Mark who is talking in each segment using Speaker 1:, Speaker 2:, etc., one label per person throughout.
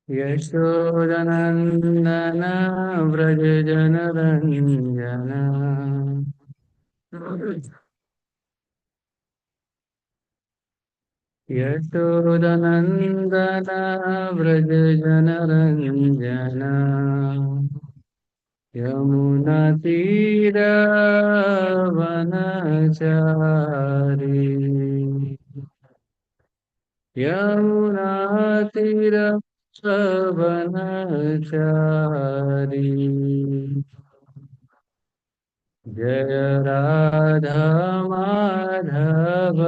Speaker 1: यशोदनन्दन व्रज जनरञ्जन यशोदनन्दन व्रज जनरञ्जन यमुनातीरवनचारी यमुनातीरवनचारी जय राधा माधव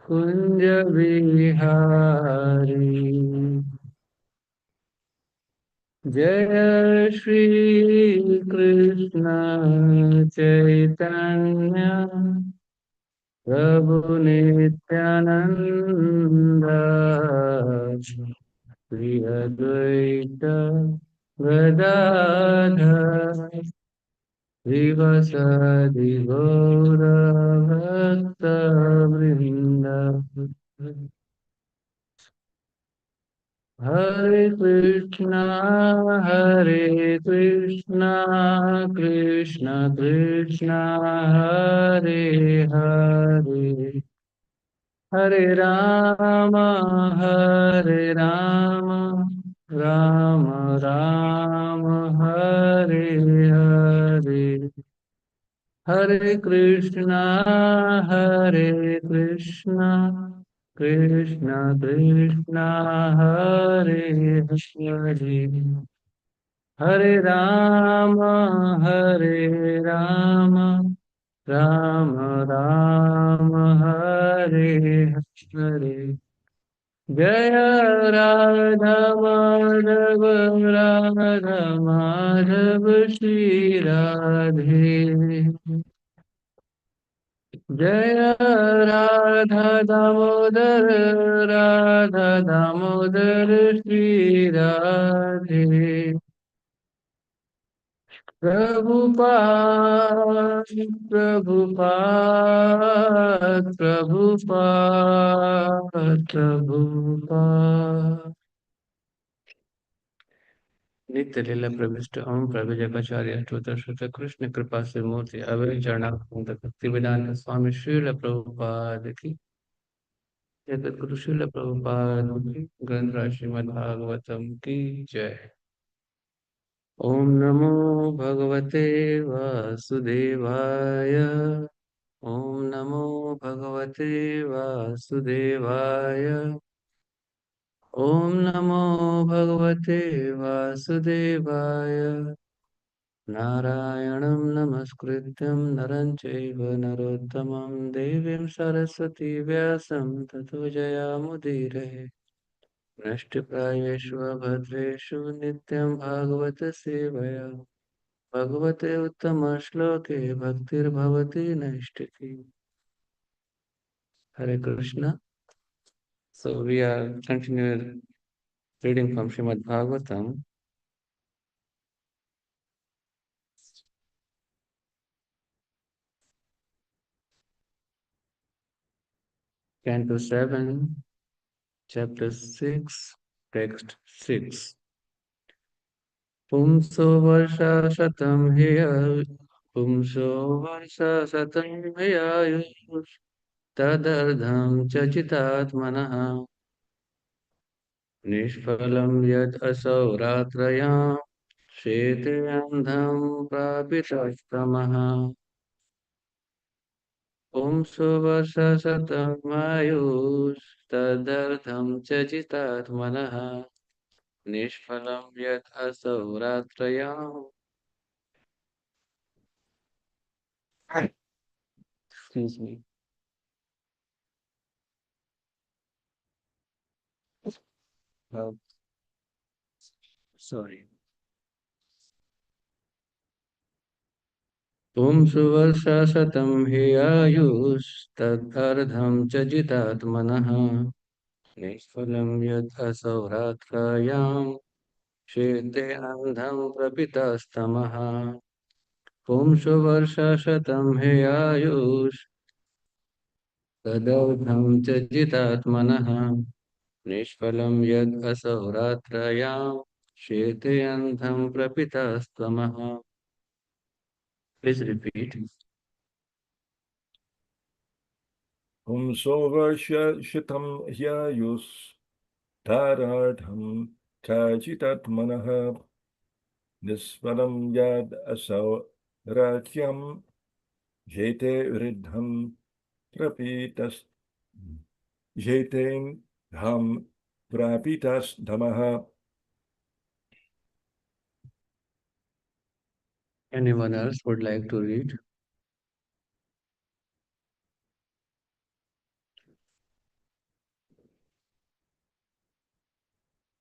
Speaker 1: कुंज बिहारी जय श्री कृष्ण चैतन्य प्रभु नित्यानंद श्री अद्वैत गदाधर श्रीवासादि गौरभक्तवृन्द हरे कृष्णा कृष्ण कृष्ण हरे हरे हरे राम राम राम हरे हरे हरे कृष्णा कृष्ण कृष्ण हरे हरे हरे राम राम राम हरे हरे जय राधा माधव राधा माधव श्री राधे जय राधा दामोदर श्री राधे प्रभुपाद प्रभुपाद नित्य लीला प्रविष्ट ओम प्रभु जगचार्य अष्टोत्तर श्रुत कृष्ण कृपा से मूर्ति अवै चरणारविंद भक्ति वेदांत स्वामी श्रील प्रभुपाद की जगत गुरु श्रील प्रभुपाद की ग्रंथ श्रीमद् भागवतम की जय। ओम नमो भगवते वासुदेवाय। ओम नमो भगवते वासुदेवाय। ओम नमो भगवते वासुदेवाय। नारायणं नमस्कृत्यं नरं चैव नरोत्तमं देवीं सरस्वती व्यासं ततो जयामुदीरये। नष्टप्रायेषु भद्रेषु नित्यं भागवत सेवया भगवते उत्तमश्लोके भक्तिर्भवति नैष्टिकी। Hare Krishna. So we are continuing reading from Srimad Bhagavatam, Canto 7, Chapter 6, Text 6. Pumso varsha satam hiya Pumso varsha satam hiyayush Tadardham chachitatmanaha Nishphalam yad asau ratrayam Shete andham prapitastamaha पुंसो वर्षशतमायुस्तदर्थं च जितात्मनः निष्फलं यत् असौ रात्रयाम्। Excuse me. Oh, sorry. पुंसु वर्षशतं हि आयुस्तदर्थं च जितात्मनः निष्फलं यत् असौ रात्रयाम् शेते अन्धं प्रपितास्तमः पुंसु वर्षशतं हि आयुस्तदर्थं च जितात्मनः निष्फलं यद् असौ रात्रयां शेते अन्धं प्रपितास्त्वमः. Please repeat.
Speaker 2: पुंसोऽवश्यशितं ह्यायुस् धाराढं चाचितात्मनः निष्फलं यद् असौ राज्यं जेते वृद्धं प्रपीतस् जेतेऽहं प्रापितस्धमः.
Speaker 1: Anyone else would like to read?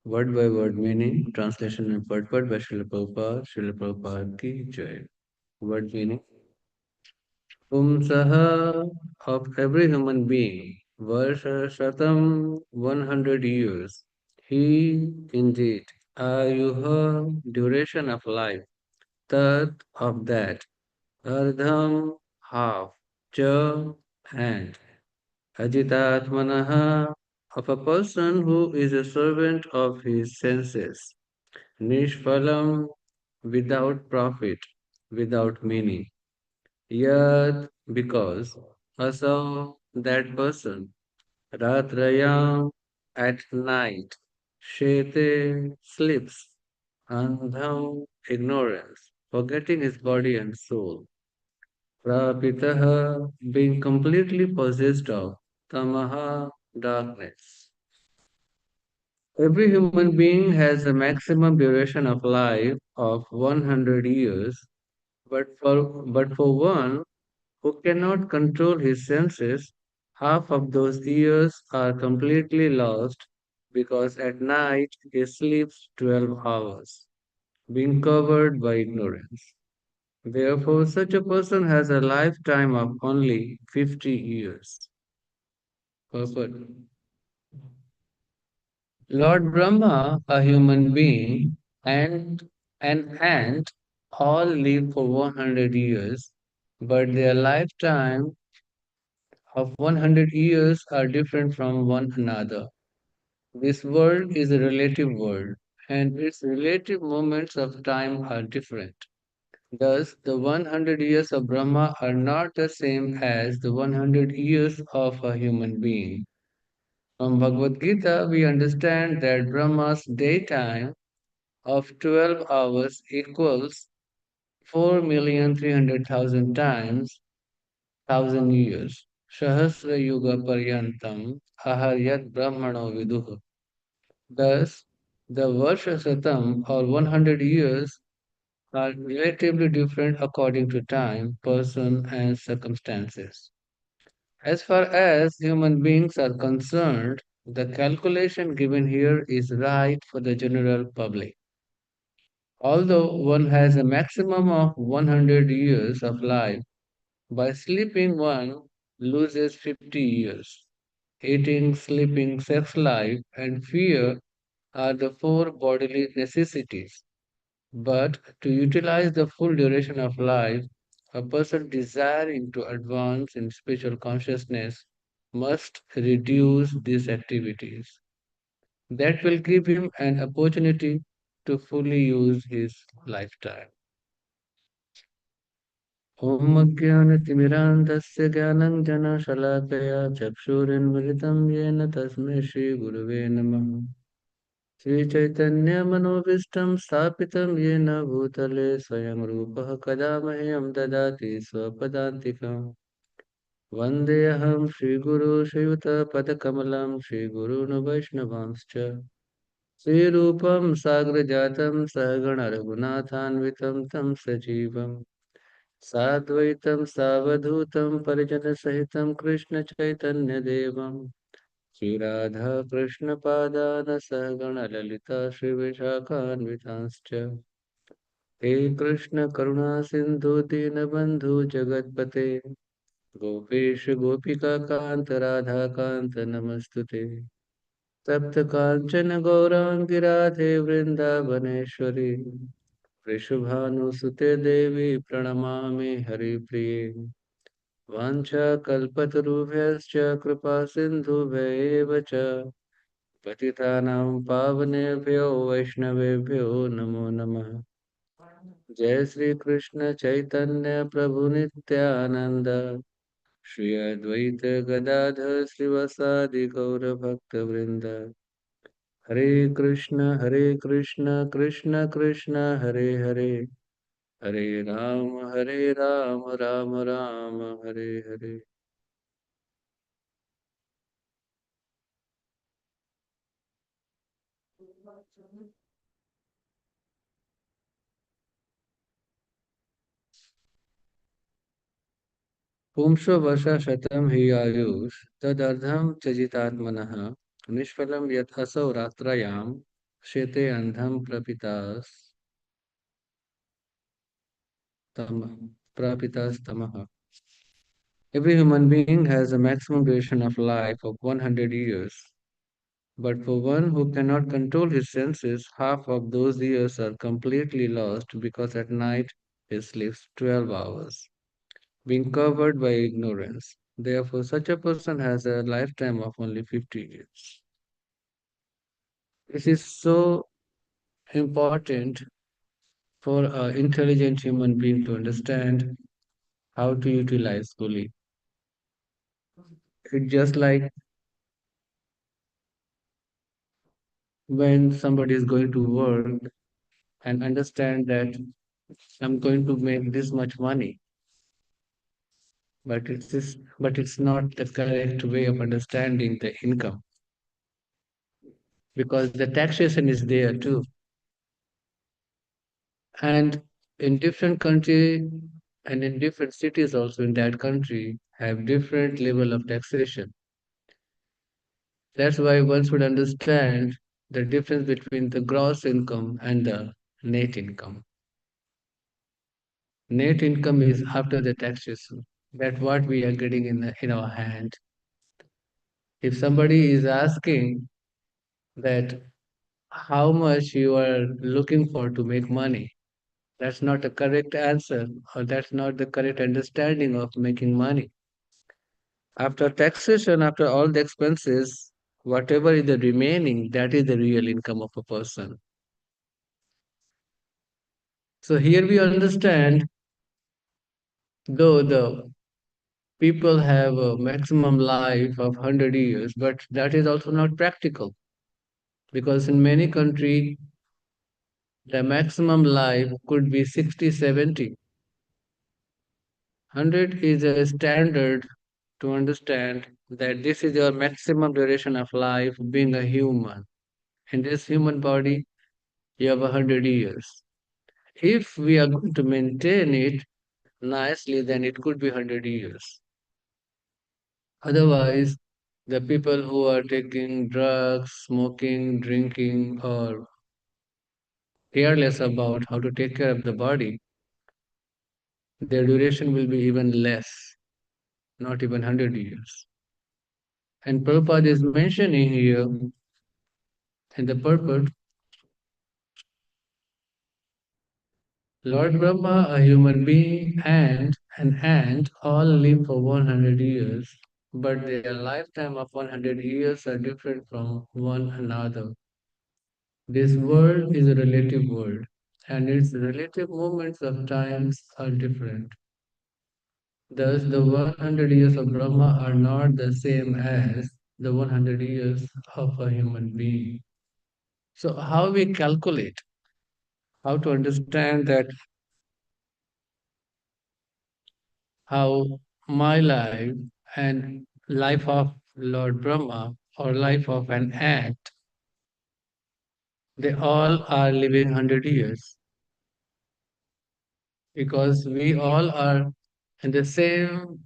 Speaker 1: Word by word meaning, translation and purport by Srila Prabhupada. Srila Prabhupada ki jai. Word meaning. Pumsaha of every human being. Varsha Shatam 100 years. He indeed. Ayuha duration of life. Tat of that. Ardham half. Cha and. Ajitatmanaha of a person who is a servant of his senses. Nishphalam without profit, without meaning. Yad because. Asau that person. Ratrayam at night. Shete sleeps. Andham ignorance, forgetting his body and soul. Prapitaha being completely possessed of. Tamaha darkness. Every human being has a maximum duration of life of 100 years, but for one who cannot control his senses, half of those years are completely lost because at night he sleeps 12 hours, being covered by ignorance. Therefore, such a person has a lifetime of only 50 years. Purport. Lord Brahma, a human being, and an ant all live for 100 years, but their lifetime of 100 years are different from one another. This world is a relative world, and its relative moments of time are different. Thus, the 100 years of Brahma are not the same as the 100 years of a human being. From Bhagavad Gita, we understand that Brahma's daytime of 12 hours equals 4,300,000 times 1,000 years. Sahasra Yuga Paryantam Aharyat Brahmano Viduha. Thus, the Varsha Satam or 100 years are relatively different according to time, person, and circumstances. As far as human beings are concerned, the calculation given here is right for the general public. Although one has a maximum of 100 years of life, by sleeping one loses 50 years. Eating, sleeping, sex life, and fear are the four bodily necessities. But to utilize the full duration of life, a person desiring to advance in spiritual consciousness must reduce these activities. That will give him an opportunity to fully use his lifetime. ॐ अज्ञानतिमिरान्धस्य ज्ञानञ्जनशलाकया चक्षुरुन्मिलितं येन तस्मै श्रीगुरवे नमः श्रीचैतन्यमनोभीष्टं स्थापितं येन भूतले स्वयं रूपः कदा मह्यं ददाति स्वपदान्तिकम् वन्देऽहं श्रीगुरो श्रीयुतपदकमलं श्रीगुरून् वैष्णवांश्च श्रीरूपं साग्रजातं सहगण रघुनाथान्वितं तं सजीवम् साद्वैतं सावधूतं परिजनसहितं कृष्णचैतन्यदेवं श्रीराधाकृष्णपादान सहगणललिता श्रीविशाखान्वितांश्च हे कृष्णकरुणा सिन्धु दीनबन्धु जगत्पते गोपेश गोपिकान्त राधाकान्त नमस्तुते तप्तकाञ्चन गौराङ्गी राधे वृन्दावनेश्वरी वृषभानुसुते देवी प्रणमामि हरिप्रिये वाञ्छाकल्पतरुभ्यश्च कृपा सिन्धुभ्य एव च पतितानां पावनेभ्यो वैष्णवेभ्यो नमो नमः। जय श्री कृष्ण चैतन्य प्रभु नित्यानंद, श्री अद्वैत गदाधर श्रीवासादि गौर भक्त वृंद। हरे कृष्ण कृष्ण कृष्ण हरे हरे, हरे राम राम राम हरे हरे। पुंसो वर्षा शतम हि आयुष तदर्धम त्यजितात्मनः, निष्फलम यत् असौ रात्रयाम शेते अंधम तम प्रपितास्तमः। Every human being has a maximum duration of life of 100 years. But for one who cannot control his senses, half of those years are completely lost because at night he sleeps 12 hours, being covered by ignorance. Therefore, such a person has a lifetime of only 50 years. This is so important for an intelligent human being to understand how to utilize fully. It's just like when somebody is going to work and understand that I'm going to make this much money, but it's not the correct way of understanding the income, because the taxation is there too. And in different country and in different cities also in that country have different level of taxation. That's why one should understand the difference between the gross income and the net income. Net income is after the taxation. That's what we are getting in our hand. If somebody is asking that how much you are looking for to make money, that's not a correct answer, or that's not the correct understanding of making money. After taxation, after all the expenses, whatever is the remaining, that is the real income of a person. So here we understand, though the people have a maximum life of 100 years, but that is also not practical, because in many countries, the maximum life could be 60, 70. 100 is a standard to understand that this is your maximum duration of life being a human. In this human body, you have 100 years. If we are going to maintain it nicely, then it could be 100 years. Otherwise, the people who are taking drugs, smoking, drinking, or careless about how to take care of the body, their duration will be even less, not even 100 years. And Prabhupada is mentioning here in the purport, Lord Brahma, a human being, and an ant all live for 100 years, but their lifetime of 100 years are different from one another. This world is a relative world, and its relative moments of times are different. Thus, the 100 years of Brahma are not the same as the 100 years of a human being. So, how we calculate, how to understand that how my life and life of Lord Brahma or life of an ant, they all are living 100 years because we all are in the same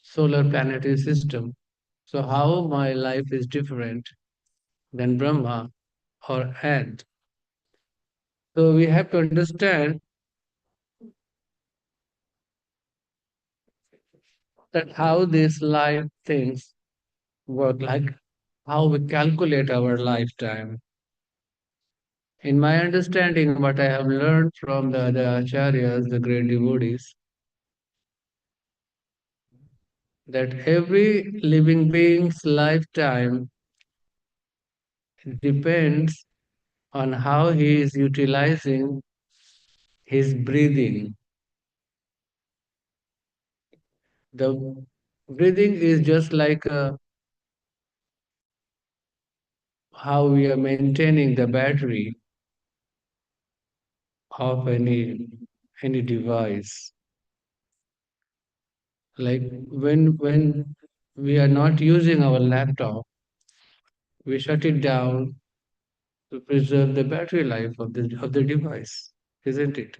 Speaker 1: solar planetary system. So, how my life is different than Brahma or ant? So, we have to understand that how these life things work, like how we calculate our lifetime. In my understanding, what I have learned from the other acharyas, the great devotees, that every living being's lifetime, depends on how he is utilizing his breathing. The breathing is just like how we are maintaining the battery of any device. Like when we are not using our laptop, we shut it down to preserve the battery life of the device, isn't it?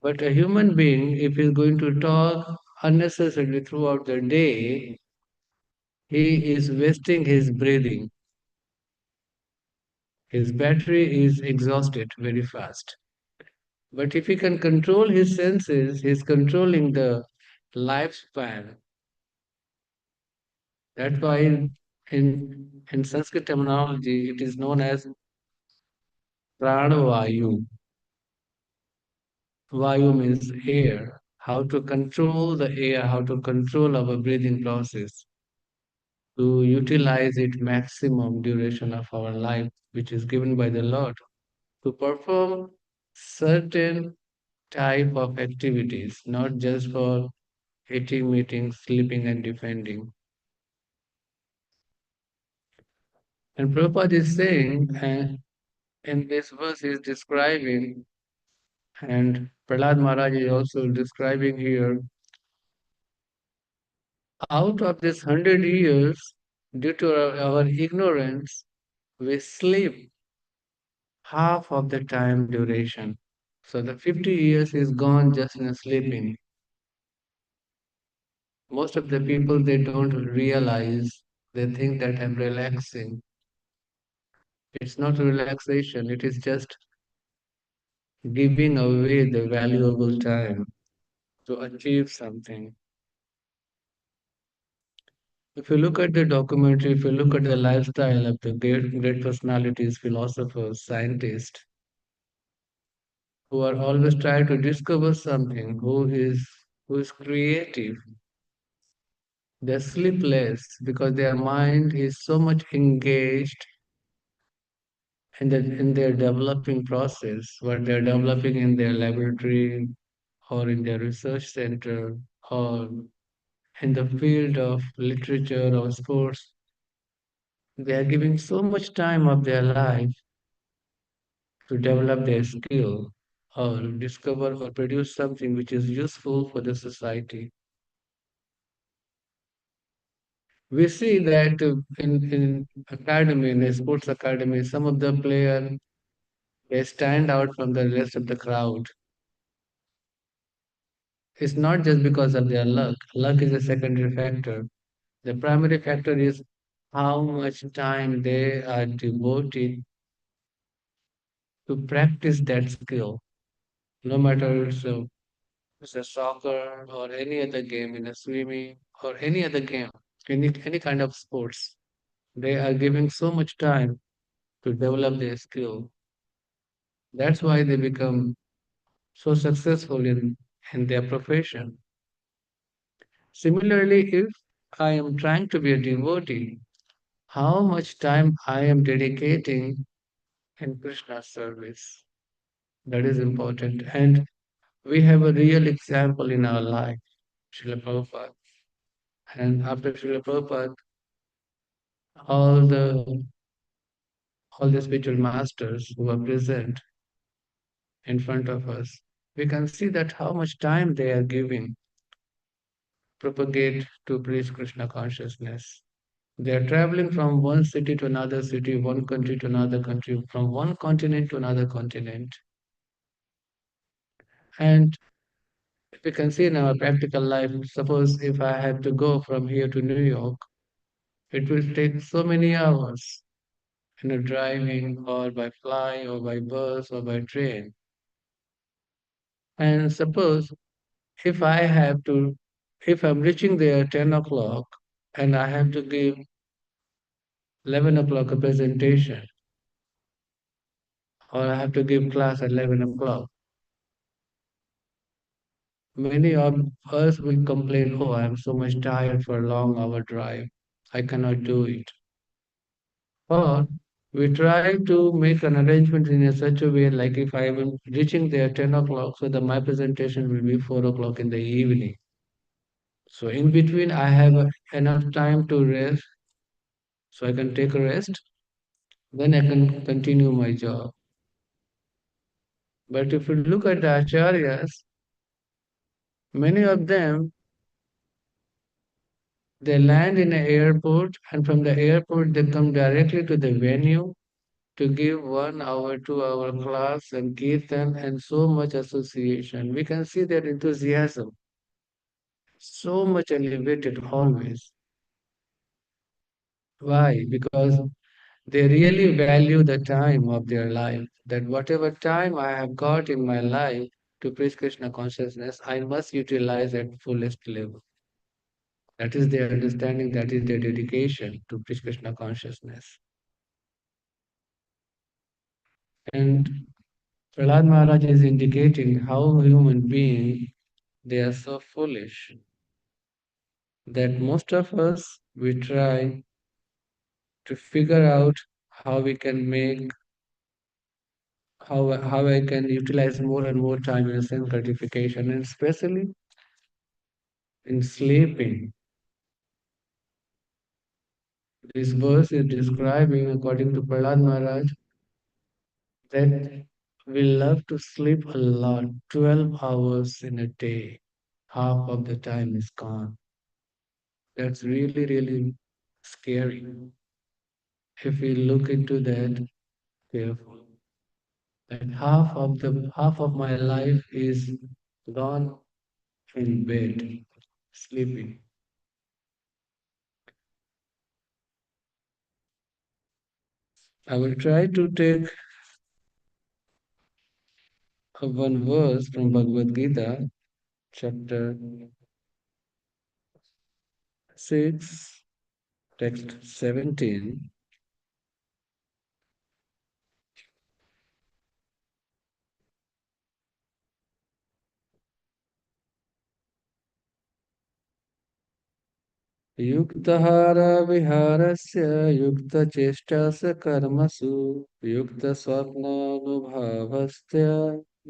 Speaker 1: But a human being, if he's going to talk unnecessarily throughout the day, he is wasting his breathing. His battery is exhausted very fast. But if he can control his senses, he's controlling the lifespan. That's why in Sanskrit terminology, it is known as pranavayu. Vayu means air. How to control the air, how to control our breathing process, to utilize it maximum duration of our life, which is given by the Lord, to perform certain type of activities, not just for eating, meeting, sleeping, and defending. And Prabhupada is saying, in this verse, he is describing, and Prahlad Maharaj is also describing here, out of this 100 years, due to our ignorance, we sleep half of the time duration. So the 50 years is gone just in sleeping. Most of the people, they don't realize, they think that I'm relaxing. It's not relaxation, it is just giving away the valuable time to achieve something. If you look at the documentary, if you look at the lifestyle of the great personalities, philosophers, scientists, who are always trying to discover something, who is creative, they're sleepless because their mind is so much engaged in their developing process, what they're developing in their laboratory or in their research center or in the field of literature or sports. They are giving so much time of their life to develop their skill or discover or produce something which is useful for the society. We see that in academy, in a sports academy, some of the players, they stand out from the rest of the crowd. It's not just because of their luck. Luck is a secondary factor. The primary factor is how much time they are devoted to practice that skill. No matter it's a soccer or any other game, in a swimming or any other game, any kind of sports, they are giving so much time to develop their skill. That's why they become so successful in their profession. Similarly, if I am trying to be a devotee, how much time I am dedicating in Krishna's service. That is important. And we have a real example in our life, Srila Prabhupada. And after Srila Prabhupada, all the all the spiritual masters who are present in front of us, we can see that how much time they are giving propagate to preach Krishna consciousness. They are traveling from one city to another city, one country to another country, from one continent to another continent. And we can see in our practical life, suppose if I have to go from here to New York, it will take so many hours, driving or by fly or by bus or by train. And suppose if I have to, if I'm reaching there 10 o'clock and I have to give 11 o'clock a presentation, or I have to give class at 11 o'clock, many of us will complain, oh, I'm so much tired for a long hour drive. I cannot do it. Or We try to make an arrangement in a such a way, like if I am reaching there 10 o'clock, so that my presentation will be 4 o'clock in the evening. So in between, I have enough time to rest, so I can take a rest, then I can continue my job. But if you look at the acharyas, many of them, they land in an airport, and from the airport, they come directly to the venue to give 1 hour, 2 hour class and kirtan and so much association. We can see their enthusiasm, so much elevated always. Why? Because they really value the time of their life, that whatever time I have got in my life to preach Krishna consciousness, I must utilize at fullest level. That is their understanding, that is their dedication to preach Krishna consciousness. And Prahlad Maharaj is indicating how human beings, they are so foolish that most of us, we try to figure out how we can make, how I can utilize more and more time in sense gratification, and especially in sleeping. This verse is describing, according to Prahlad Maharaj, that we love to sleep a lot, 12 hours in a day. Half of the time is gone. That's really, really scary if we look into that carefully. That half of my life is gone in bed, sleeping. I will try to take one verse from Bhagavad Gita, chapter 6, text 17. युक्तहारा विहारस्य युक्तचेष्टा स कर्मसु युक्तस्वप्नानुभावस्य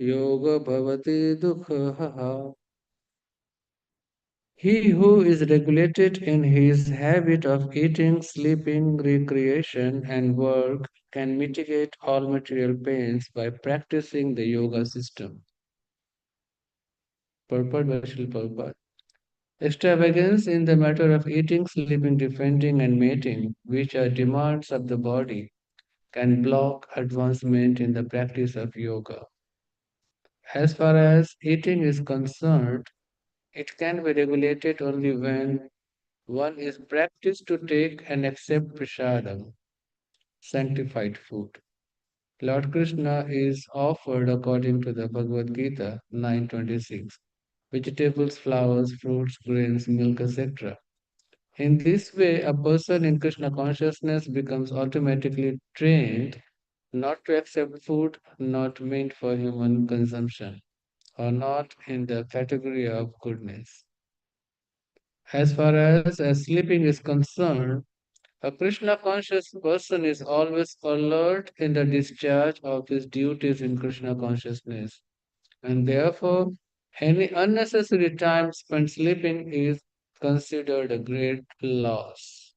Speaker 1: योग भवति दुःखः. He who is regulated in his habit of eating, sleeping, recreation, and work can mitigate all material pains by practicing the yoga system. Purport by Srila Prabhupada. Extravagance in the matter of eating, sleeping, defending, and mating, which are demands of the body, can block advancement in the practice of yoga. As far as eating is concerned, it can be regulated only when one is practiced to take and accept prasadam, sanctified food. Lord Krishna is offered according to the Bhagavad Gita 9:26, vegetables, flowers, fruits, grains, milk, etc. In this way, a person in Krishna consciousness becomes automatically trained not to accept food not meant for human consumption or not in the category of goodness. As far as sleeping is concerned, a Krishna conscious person is always alert in the discharge of his duties in Krishna consciousness, and therefore, any unnecessary time spent sleeping is considered a great loss.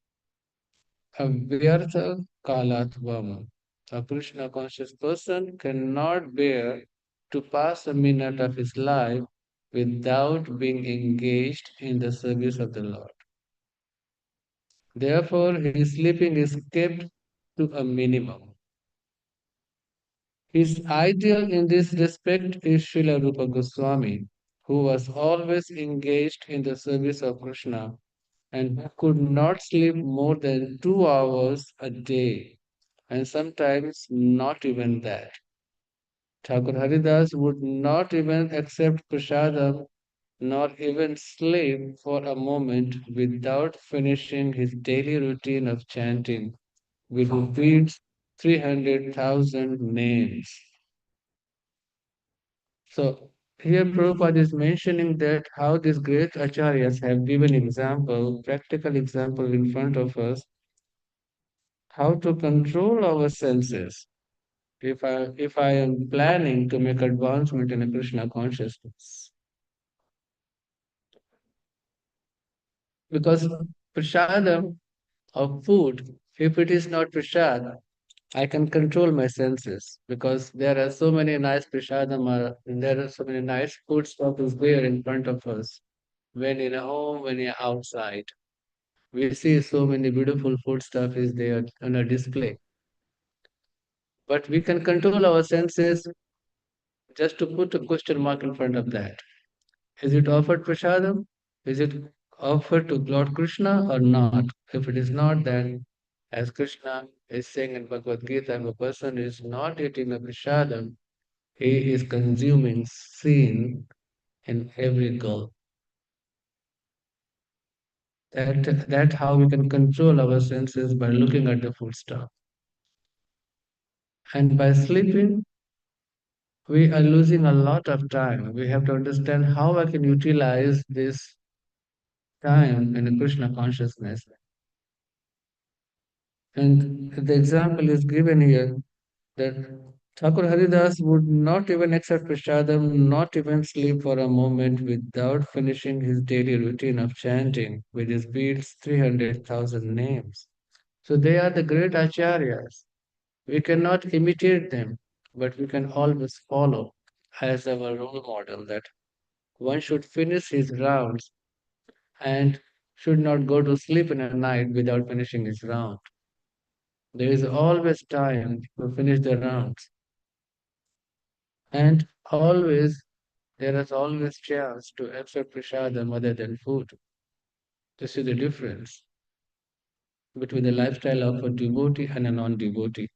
Speaker 1: A Vyartha Kalatvam. A Krishna conscious person cannot bear to pass a minute of his life without being engaged in the service of the Lord. Therefore, his sleeping is kept to a minimum. His ideal in this respect is Srila Rupa Goswami, who was always engaged in the service of Krishna and who could not sleep more than 2 hours a day, and sometimes not even that. Thakur Haridas would not even accept prasadam nor even sleep for a moment without finishing his daily routine of chanting, which repeats 300,000 names. So here Prabhupada is mentioning that how these great acharyas have given example, practical example in front of us, how to control our senses if I am planning to make advancement in a Krishna consciousness. Because prasadam of food, if it is not prasad, I can control my senses because there are so many nice prasadam and there are so many nice food stuff is there in front of us. When in a home, when you're outside, we see so many beautiful food stuff is there on a display. But we can control our senses just to put a question mark in front of that. Is it offered prasadam? Is it offered to Lord Krishna or not? If it is not, then as Krishna is saying in Bhagavad Gita, if a person is not eating a prasadam, he is consuming sin in every gulp. That's how we can control our senses by looking at the food stuff. And by sleeping, we are losing a lot of time. We have to understand how I can utilize this time in a Krishna consciousness. And the example is given here that Thakur Haridas would not even accept prasadam, not even sleep for a moment without finishing his daily routine of chanting with his beads 300,000 names. So they are the great acharyas. We cannot imitate them, but we can always follow as our role model that one should finish his rounds and should not go to sleep in a night without finishing his round. There is always time to finish the rounds, and always there is always chance to accept prasadam other than food. This is the difference between the lifestyle of a devotee and a non-devotee.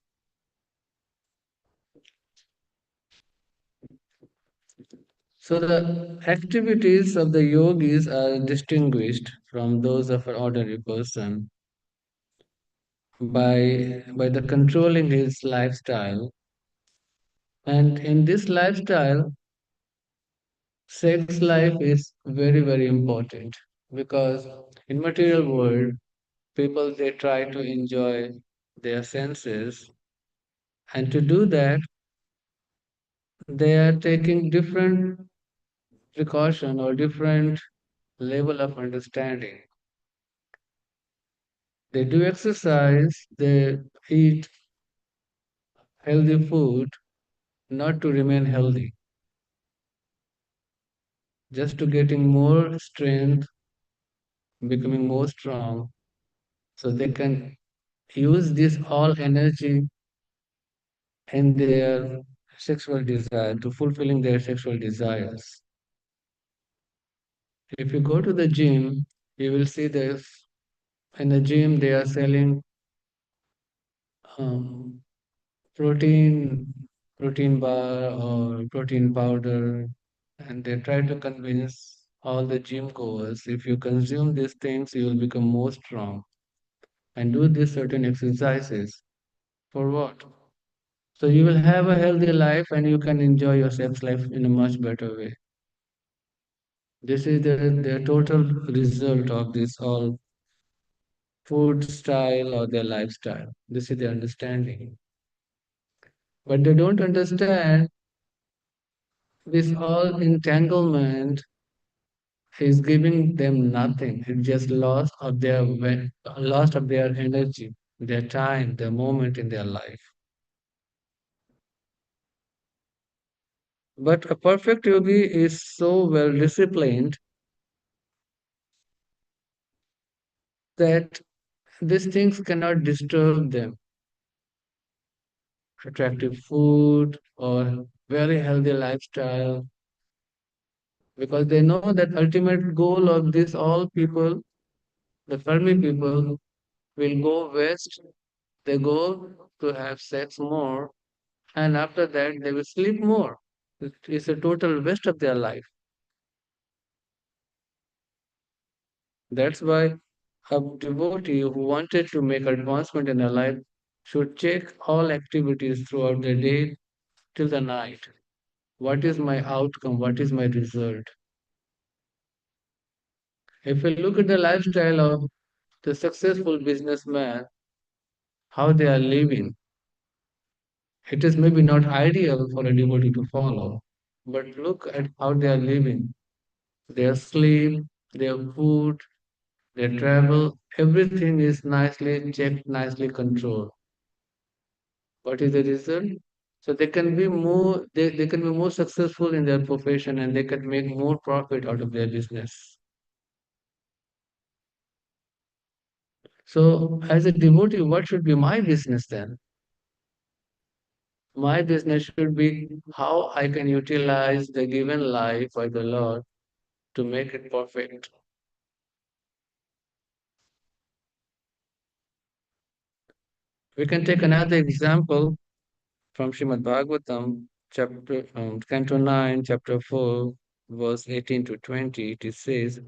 Speaker 1: So the activities of the yogis are distinguished from those of an ordinary person by the controlling his lifestyle. And in this lifestyle, sex life is very, very important because in material world, people they try to enjoy their senses, and to do that, they are taking different precaution or different level of understanding. They do exercise, they eat healthy food, not to remain healthy, just to getting more strength, becoming more strong, so they can use this all energy in their sexual desire to fulfilling their sexual desires. If you go to the gym, you will see this. In the gym, they are selling um, protein, protein bar or protein powder, and they try to convince all the gym goers if you consume these things, you will become more strong and do these certain exercises. For what? So you will have a healthy life and you can enjoy your sex life in a much better way. This is the total result of this all food style or their lifestyle. This is the understanding. But they don't understand this all entanglement is giving them nothing. It's just loss of their energy, their time, their moment in their life. But a perfect yogi is so well disciplined that these things cannot disturb them. Attractive food or very healthy lifestyle, because they know that ultimate goal of this all people, the Fermi people, will go west. They go to have sex more, and after that they will sleep more. It is a total waste of their life. That's why a devotee who wanted to make advancement in their life should check all activities throughout the day till the night. What is my outcome? What is my result? If we look at the lifestyle of the successful businessman, how they are living. It is maybe not ideal for a devotee to follow, but look at how they are living. Their sleep, their food, their travel, everything is nicely checked, nicely controlled. What is the result? So they can be more successful in their profession and they can make more profit out of their business. So as a devotee, what should be my business then? My business should be how I can utilize the given life by the Lord to make it perfect. We can take another example from Srimad Bhagavatam, Canto 9, chapter 4, verse 18 to 20. It says,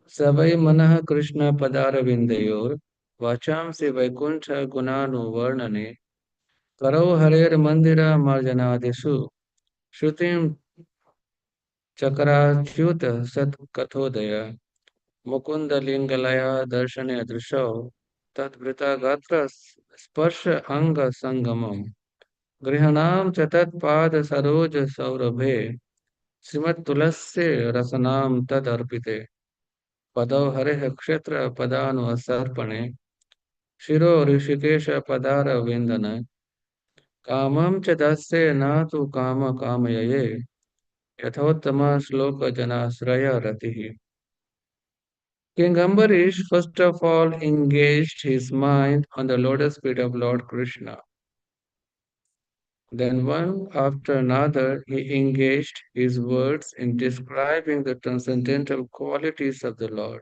Speaker 1: Savai Manah Krishna Padaravindayor, Vacham se Vaikuntha Gunanu Varnane, Karau Harer Mandira Marjanadeshu, Shrutim Chakrachyuta Sat Kathodaya, Mukunda Lingalaya Darshane Adrisho, Tat Vrita Gatras Sparsha Anga Sangamam, Grihanam Chatat Pada Saroj Saurabhe, Srimat Tulasya Rasanam Tad Arpite, Padav Hare Kshetra Padanu Asarpane, Shiro Rishikesha Padara Vindana, Kamam Chadasya Natu Kama Kamayaye, Yathottama Shloka Janasraya Ratihi. King Ambarish first of all engaged his mind on the lotus feet of Lord Krishna. Then one after another he engaged his words in describing the transcendental qualities of the Lord,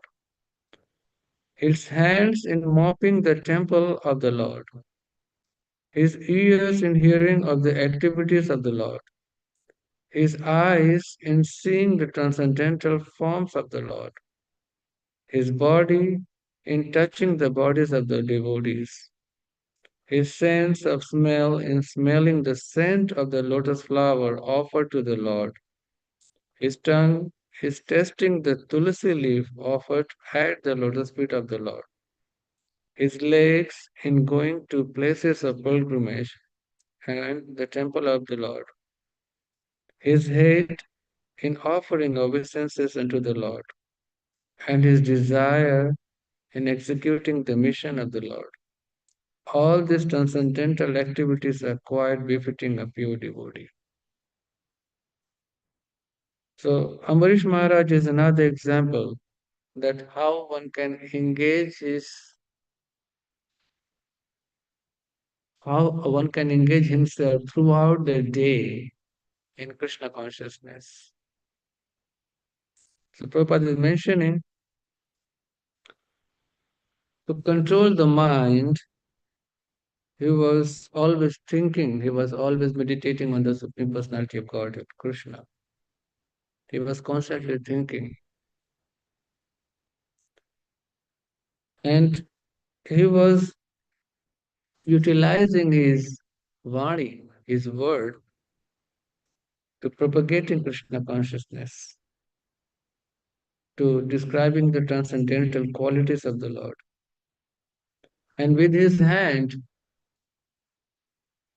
Speaker 1: his hands in mopping the temple of the Lord, his ears in hearing of the activities of the Lord, his eyes in seeing the transcendental forms of the Lord, his body in touching the bodies of the devotees, his sense of smell in smelling the scent of the lotus flower offered to the Lord, his tongue is tasting the tulsi leaf offered at the lotus feet of the Lord, his legs in going to places of pilgrimage and the temple of the Lord, his head in offering obeisances unto the Lord, and his desire in executing the mission of the Lord. All these transcendental activities are quite befitting a pure devotee. So Ambarish Maharaj is another example that how one can engage himself throughout the day in Krishna consciousness. So Prabhupada is mentioning to control the mind, he was always thinking, he was always meditating on the Supreme Personality of Godhead, Krishna. He was constantly thinking. And he was utilizing his Vani, his word, to propagating Krishna consciousness, to describing the transcendental qualities of the Lord. And with his hand,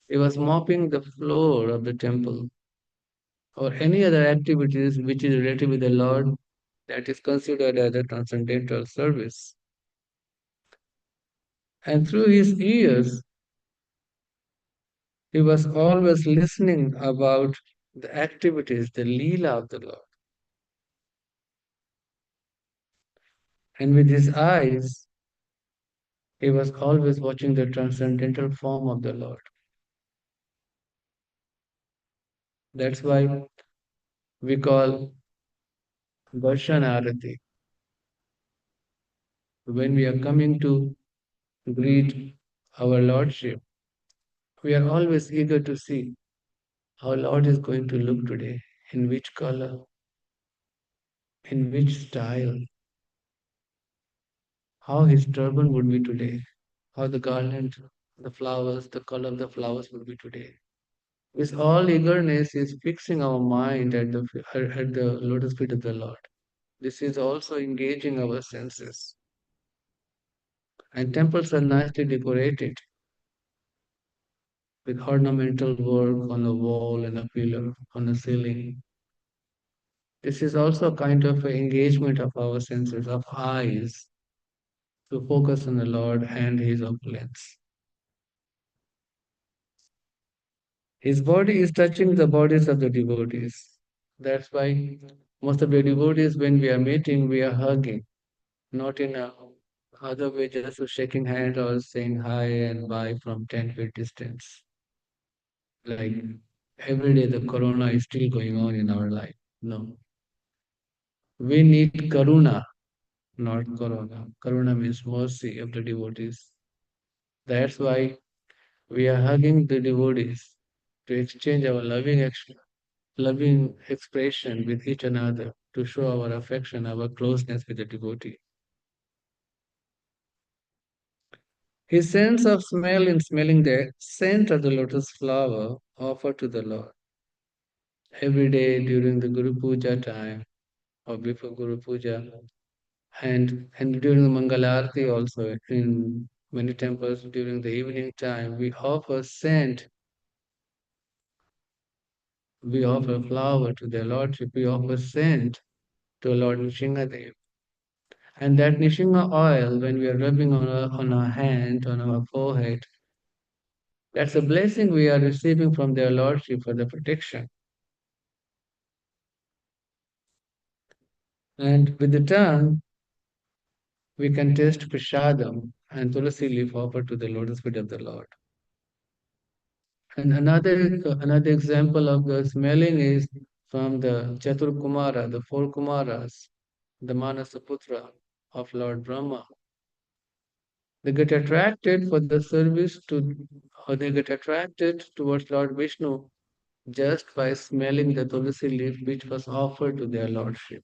Speaker 1: he was mopping the floor of the temple or any other activities which is related with the Lord that is considered as a transcendental service. And through his ears, he was always listening about the activities, the Leela of the Lord. And with his eyes, he was always watching the transcendental form of the Lord. That's why we call Darshan Arati. When we are coming to greet our Lordship, we are always eager to see how Lord is going to look today, in which color, in which style, how his turban would be today, how the garland, the flowers, the color of the flowers would be today. With all eagerness is fixing our mind at the lotus feet of the Lord. This is also engaging our senses. And temples are nicely decorated. with ornamental work on a wall and a pillar on a ceiling. This is also a kind of engagement of our senses, of eyes, to focus on the Lord and His opulence. His body is touching the bodies of the devotees. That's why most of the devotees, when we are meeting, we are hugging, not in a other way, just shaking hands or saying hi and bye from 10 feet distance. Like every day, the corona is still going on in our life. No, we need karuna, not corona. Karuna means mercy of the devotees. That's why we are hugging the devotees to exchange our loving expression with each another, to show our affection, our closeness with the devotee. His sense of smell in smelling the scent of the lotus flower offered to the Lord every day during the Guru Puja time or before Guru Puja, and during the Mangalarti also in many temples during the evening time we offer flower to their lordship, we offer scent to Lord Nrsimhadev. And that Nishima oil, when we are rubbing on our hand, on our forehead, that's a blessing we are receiving from their lordship for the protection. And with the tongue, we can taste prashadam and tulasi leaf offered to the lotus feet of the Lord. And another example of the smelling is from the Chatur Kumara, the four Kumaras, the Manasaputra of Lord Brahma. They get attracted for the service to, or they get attracted towards Lord Vishnu just by smelling the tulsi leaf which was offered to their lordship.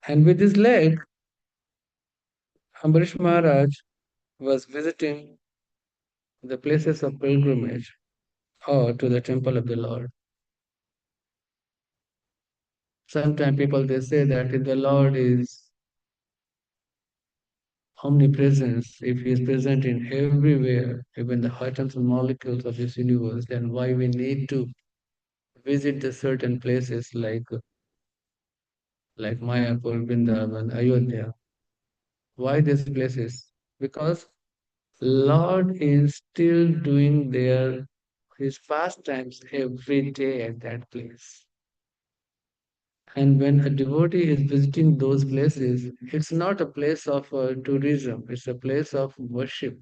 Speaker 1: And with his leg, Ambarish Maharaj was visiting the places of pilgrimage or to the temple of the Lord. Sometimes people they say that if the Lord is omnipresence, if He is present in everywhere, even the atoms and molecules of this universe, then why we need to visit the certain places like Mayapur, Vrindavan, Ayodhya? Why these places? Because Lord is still doing His pastimes every day at that place. And when a devotee is visiting those places, it's not a place of tourism, it's a place of worship.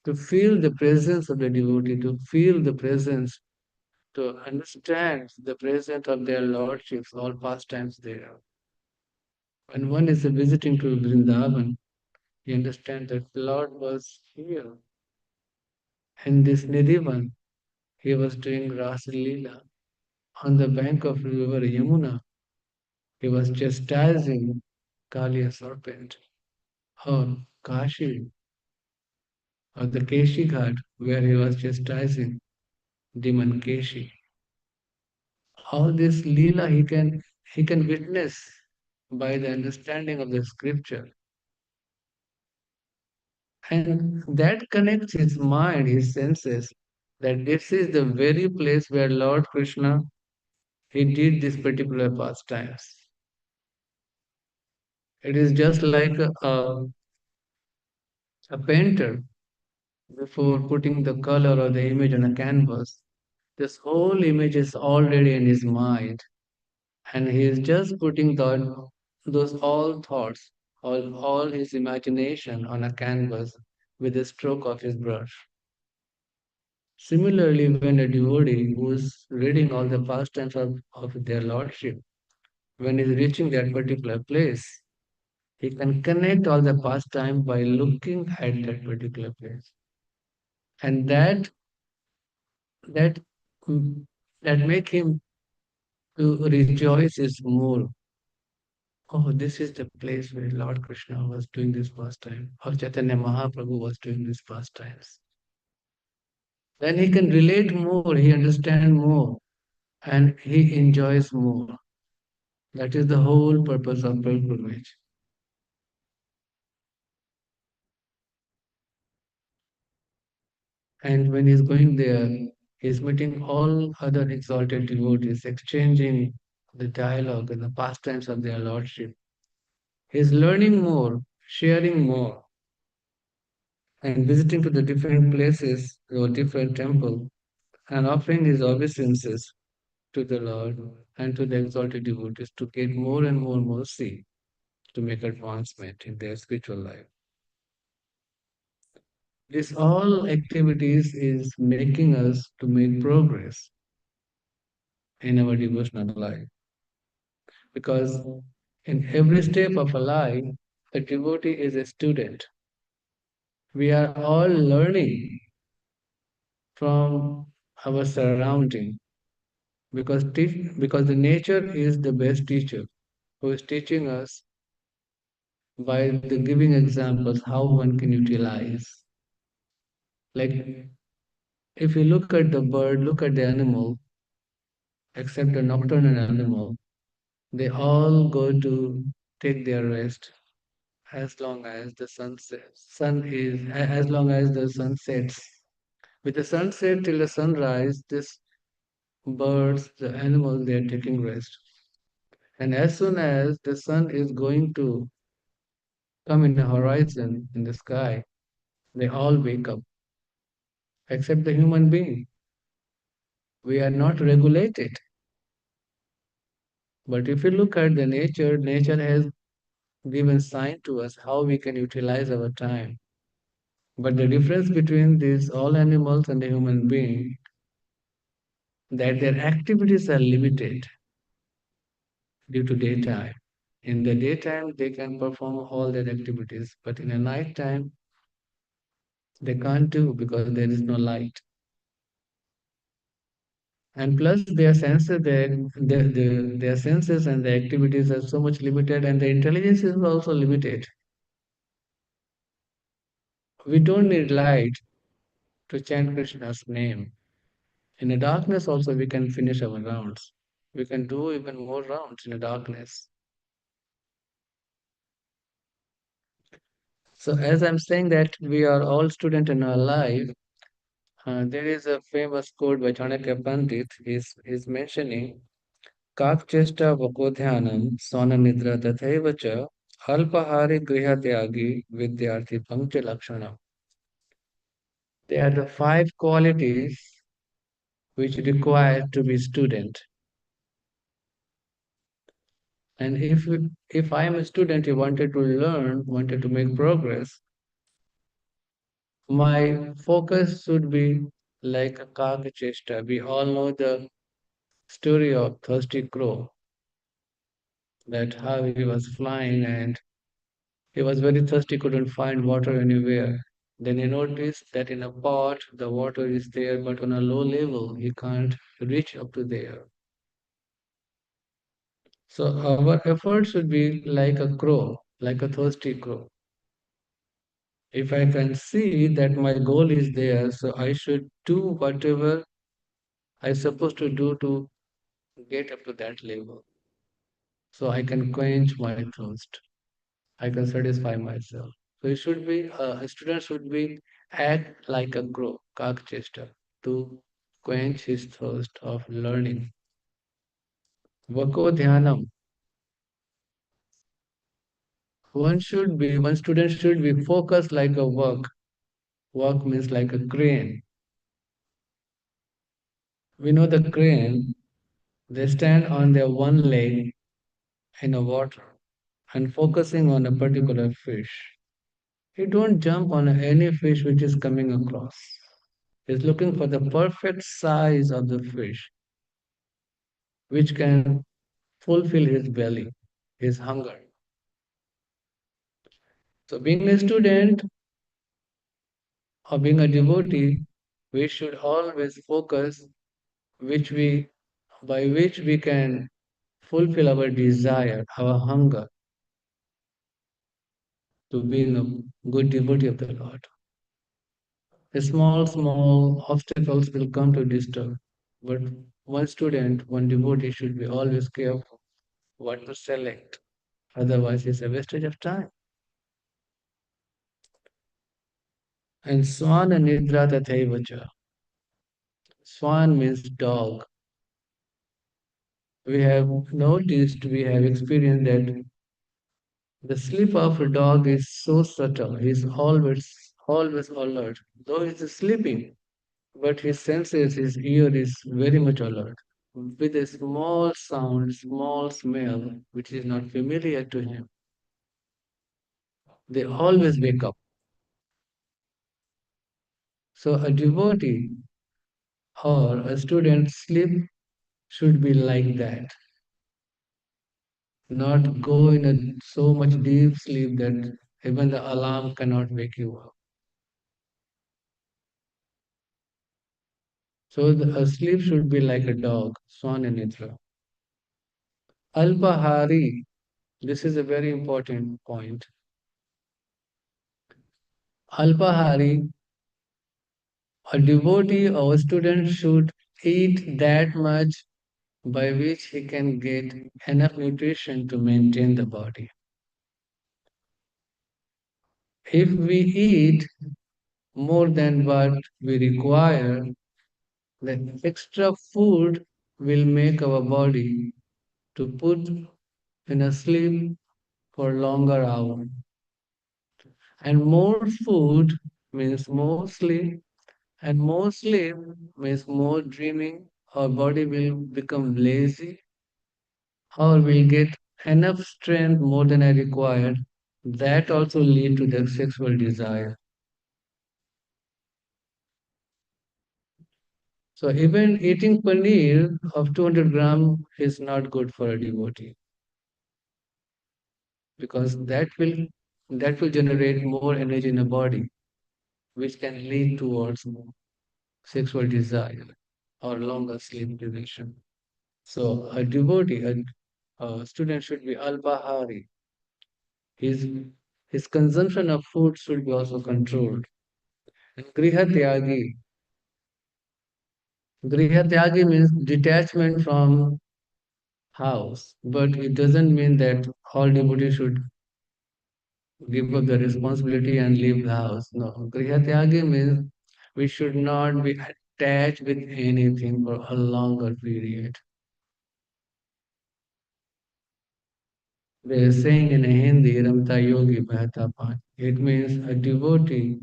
Speaker 1: To feel the presence of the devotee, to feel the presence, to understand the presence of their lordships, all pastimes there. When one is visiting to Vrindavan, you understand that the Lord was here. In this Nidhivan, he was doing Rasa Leela on the bank of river Yamuna. He was chastising Kaliya serpent. Or Kashi, or the Keshi Ghat, where he was chastising demon Keshi. All this Leela he can witness by the understanding of the scripture. And that connects his mind, his senses, that this is the very place where Lord Krishna he did this particular pastimes. It is just like a painter before putting the color or the image on a canvas. This whole image is already in his mind, and he is just putting those all thoughts, all his imagination on a canvas with a stroke of his brush. Similarly, when a devotee who is reading all the pastimes of their lordship, when he's reaching that particular place, he can connect all the pastime by looking at that particular place. And that mm, that make him to rejoice is more. Oh, this is the place where Lord Krishna was doing this pastime, or Chaitanya Mahaprabhu was doing these pastimes. Then he can relate more, he understands more, and he enjoys more. That is the whole purpose of pilgrimage. And when he's going there, he's meeting all other exalted devotees, exchanging the dialogue and the pastimes of their lordship. He's learning more, sharing more, and visiting to the different places or different temple and offering his obeisances to the Lord and to the exalted devotees to get more and more mercy to make advancement in their spiritual life. This all activities is making us to make progress in our devotional life because in every step of a life, the devotee is a student. We are all learning from our surrounding because the nature is the best teacher who is teaching us by the giving examples how one can utilize. Like if you look at the bird, look at the animal, except the nocturnal animal, they all go to take their rest as long as the as long as the sun sets. With the sunset till the sunrise, this birds, the animals, they are taking rest. And as soon as the sun is going to come in the horizon in the sky, they all wake up, except the human being. We are not regulated. But if you look at the nature, nature has given sign to us how we can utilize our time. But the difference between these all animals and the human being that their activities are limited due to daytime. In the daytime, they can perform all their activities, but in the night time, they can't do because there is no light. And plus, their senses and their activities are so much limited, and the intelligence is also limited. We don't need light to chant Krishna's name. In the darkness, also, we can finish our rounds. We can do even more rounds in the darkness. So, as I'm saying that we are all students in our life, there is a famous quote by Chanakya Pandit. He's mentioning Kakchesta Vakodhyanam Sona Nidra Tathaiva cha Alpahari Griha Tyagi Vidyarthi Pankcha Lakshanam. They are the five qualities which require to be student. And if I am a student who wanted to learn, wanted to make progress, my focus should be like a Kakchesta. We all know the story of Thirsty Crow, that how he was flying and he was very thirsty, couldn't find water anywhere. Then he noticed that in a pot the water is there, but on a low level he can't reach up to there. So our effort should be like a crow, like a thirsty crow. If I can see that my goal is there, so I should do whatever I'm supposed to do to get up to that level. So I can quench my thirst. I can satisfy myself. So it should be a student should be act like a crow, Kakchesta, to quench his thirst of learning. Vako Dhyanam. One student should be focused like a work. Work means like a crane. We know the crane, they stand on their one leg in the water and focusing on a particular fish. He don't jump on any fish which is coming across. He's looking for the perfect size of the fish which can fulfill his belly, his hunger. So, being a student or being a devotee, we should always focus which we by which we can fulfill our desire, our hunger to being a good devotee of the Lord. The small obstacles will come to disturb, but one student, one devotee should be always careful what to select. Otherwise, it's a wastage of time. And Swana Nidra Tathaivacha. Swan means dog. We have noticed, we have experienced that the sleep of a dog is so subtle. He's always alert. Though he's sleeping, but his senses, his ear is very much alert. With a small sound, small smell, which is not familiar to him, they always wake up. So a devotee or a student sleep should be like that, not go in a so much deep sleep that even the alarm cannot wake you up. So a sleep should be like a dog, swan and nidra. Alpahari, this is a very important point. Alpahari, a devotee or a student should eat that much by which he can get enough nutrition to maintain the body. If we eat more than what we require, the extra food will make our body to put in a sleep for longer hours. And more food means more sleep, and more sleep means more dreaming. Our body will become lazy, or will get enough strength more than I required. That also lead to the sexual desire. So even eating paneer of 200 gram is not good for a devotee because that will generate more energy in the body, which can lead towards sexual desire or longer sleep duration. So a devotee, a student should be albahari. His his consumption of food should be also controlled. And griha tyagi. Griha tyagi means detachment from house, but it doesn't mean that all devotees should give up the responsibility and leave the house. No, griha tyagi means we should not be attached with anything for a longer period. They are saying in Hindi, Ramta Yogi Bhata Pan. It means a devotee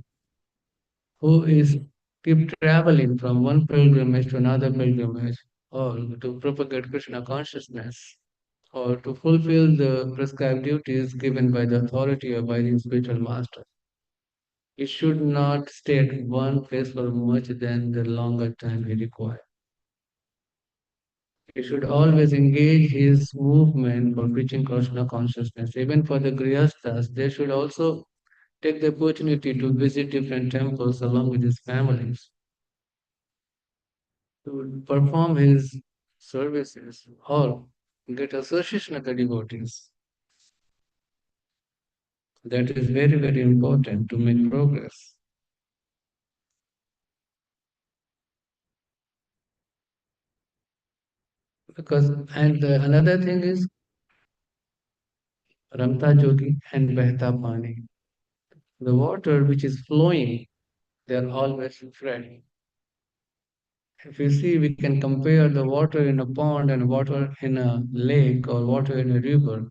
Speaker 1: who is keep traveling from one pilgrimage to another pilgrimage or to propagate Krishna consciousness or to fulfill the prescribed duties given by the authority or by the spiritual master. He should not stay at one place for much than the longer time he requires. He should always engage his movement for preaching Krishna consciousness. Even for the Grihasthas, they should also take the opportunity to visit different temples along with his families to perform his services or get association of the devotees. That is very, very important to make progress. Because another thing is Ramta Jogi and Behta Pani. The water which is flowing, they are always fresh. If you see, we can compare the water in a pond and water in a lake or water in a river.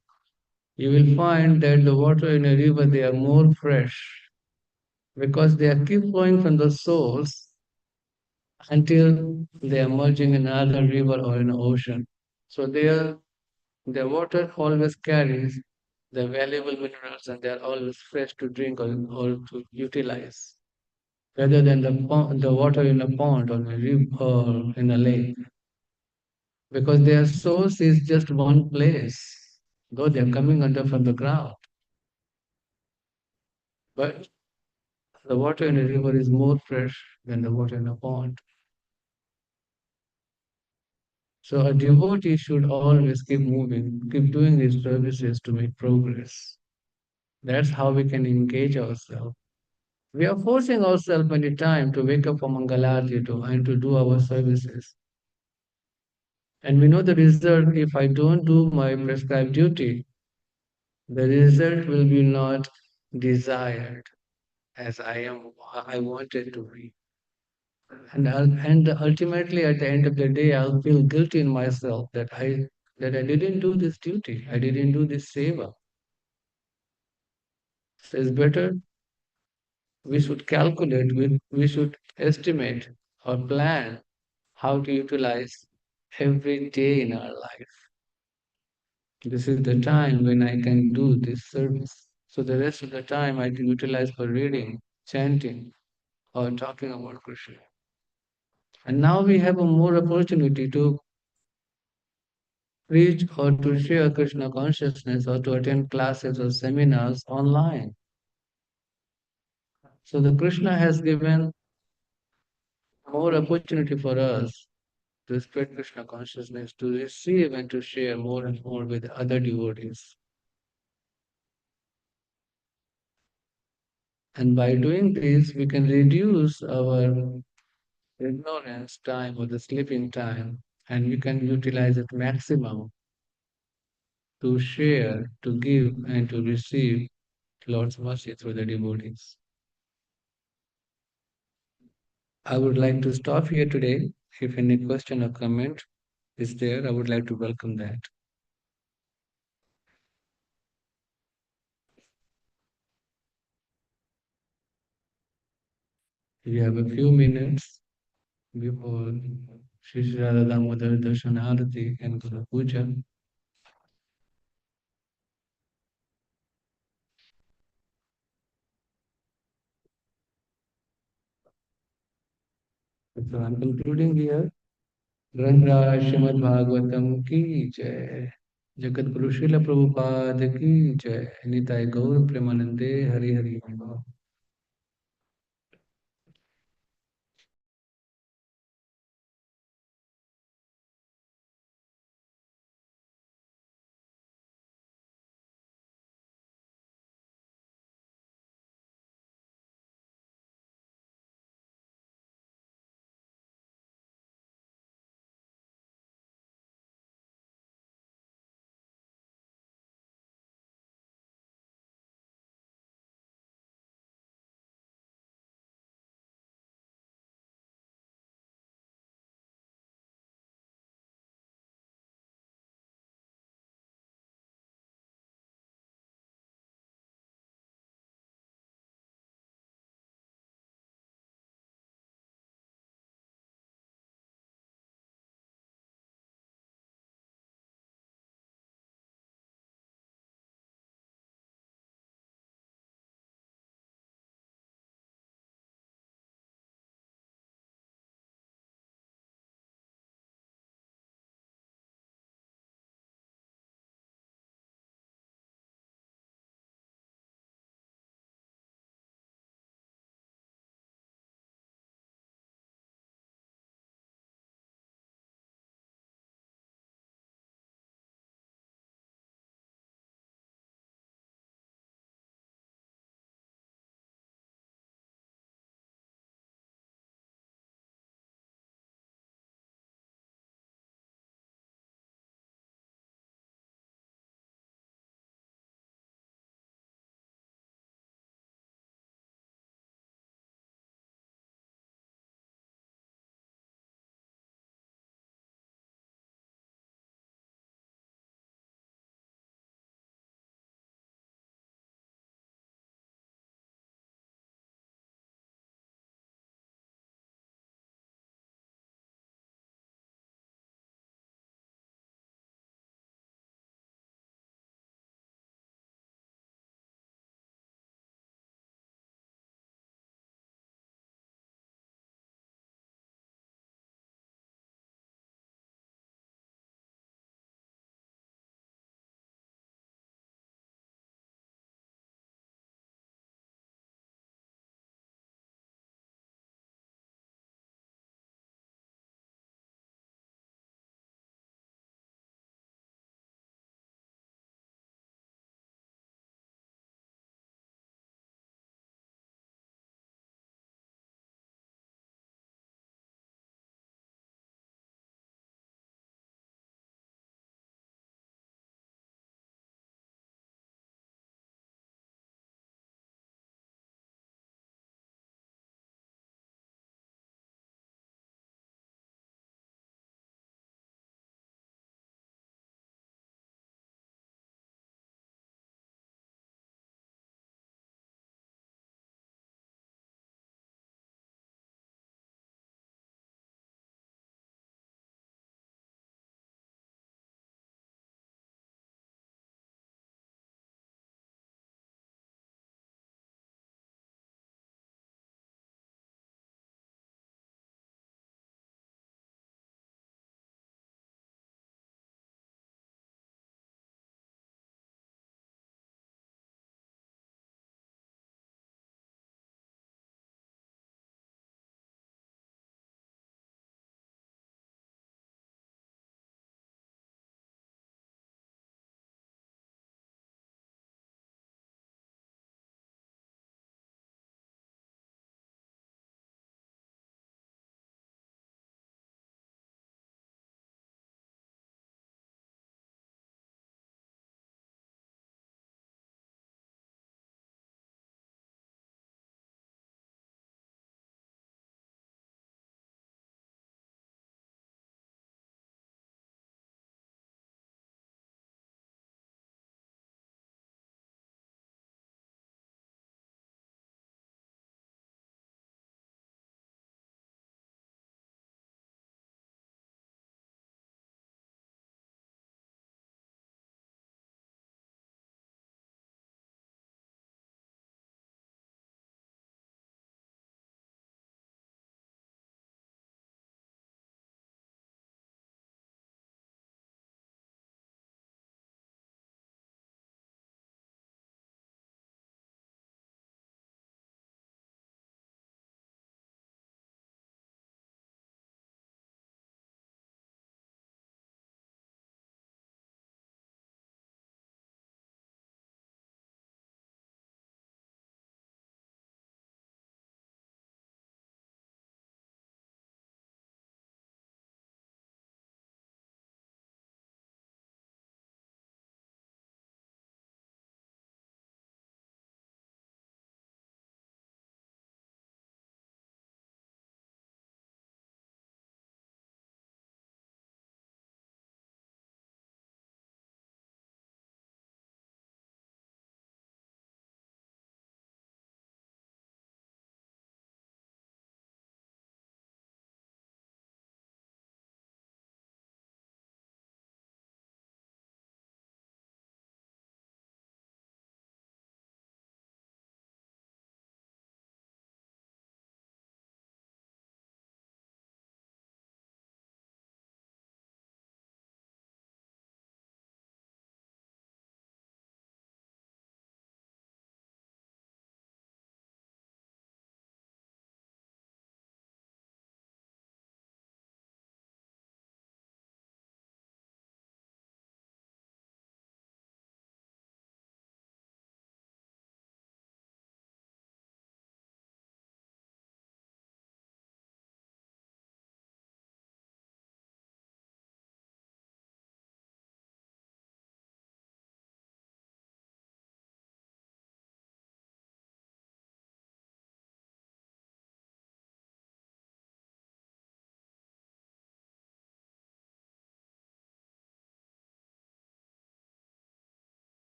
Speaker 1: You will find that the water in a river, they are more fresh because they are keep flowing from the source until they are merging in another river or in an ocean. So their water always carries the valuable minerals and they are always fresh to drink or to utilize, rather than the water in a pond or a river or in a lake, because their source is just one place, though they are coming under from the ground. But the water in a river is more fresh than the water in a pond. So a devotee should always keep moving, keep doing his services to make progress. That's how we can engage ourselves. We are forcing ourselves many times to wake up for Mangalarti and to do our services. And we know the result if I don't do my prescribed duty, the result will be not desired. as I wanted to be. And ultimately, at the end of the day, I'll feel guilty in myself that I didn't do this duty. I didn't do this seva. So it's better we should calculate, we should estimate or plan how to utilize every day in our life. This is the time when I can do this service. So the rest of the time I can utilize for reading, chanting, or talking about Krishna. And now we have a more opportunity to preach or to share Krishna consciousness or to attend classes or seminars online. So the Krishna has given more opportunity for us to spread Krishna consciousness, to receive and to share more and more with other devotees. And by doing this, we can reduce our ignorance time or the sleeping time, and we can utilize it maximum to share, to give, and to receive Lord's mercy through the devotees. I would like to stop here today. If any question or comment is there, I would like to welcome that. We have a few minutes before Shri Radha Damodar Darshanarati and Guru Puja. So I'm concluding here. ग्रंथराज Shrimad Bhagavatam की जय। जगत गुरु श्रील प्रभुपाद की जय। निताय गौर प्रेमानंदे हरि हरि बोल।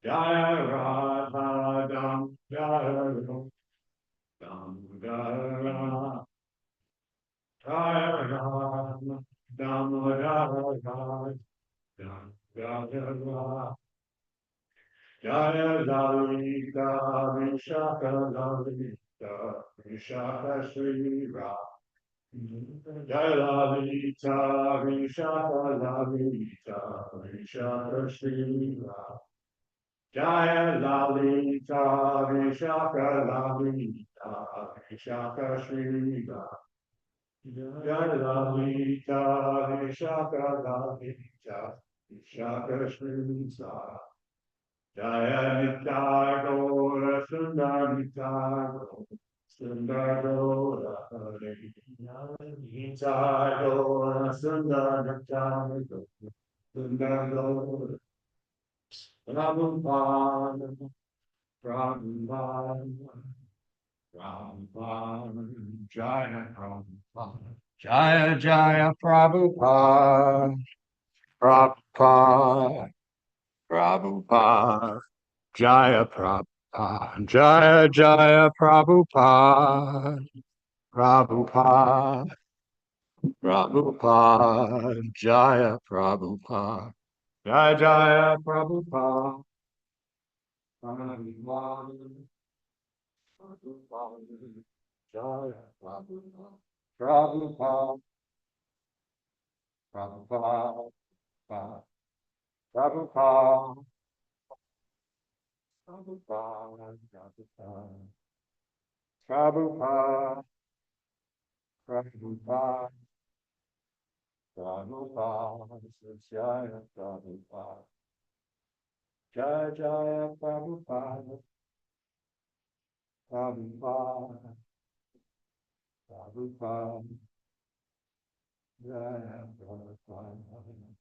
Speaker 1: Jaya Radha Dam Jaya Dam Jaya Jaya Radha Dam Jaya Dam Jaya Jaya Lalita Vishaka Lalita Vishaka Sri Jaya Lalita Vishaka Lalita Vishaka Sri Jaya Lalita Vishaka Lalita Vishaka Sri Jaya Lalita Vishaka Lalita Vishaka Sri Jaya Nitai Gora Sundar Nitai Sundar Gora Hare Nitai Gora Sundar Nitai Sundar Gora Prabhupada Prabhupada Prabhupada Jaya Prabhupada Jaya Jaya Prabhupada Prabhupada Prabhupada Jaya Prabhupada Jaya Jaya Prabhupada Prabhupada Prabhupada Jaya Prabhupada Jaya Jaya Prabhupada Prabhupada Prabhupada Jaya Prabhupada Prabhupada Prabhupada Prabhupada Prabhupada Prabhupada Prabhupada Prabhupada Jaya Prabhupada Jaya Jaya Prabhupada Prabhupada Prabhupada Jaya Prabhupada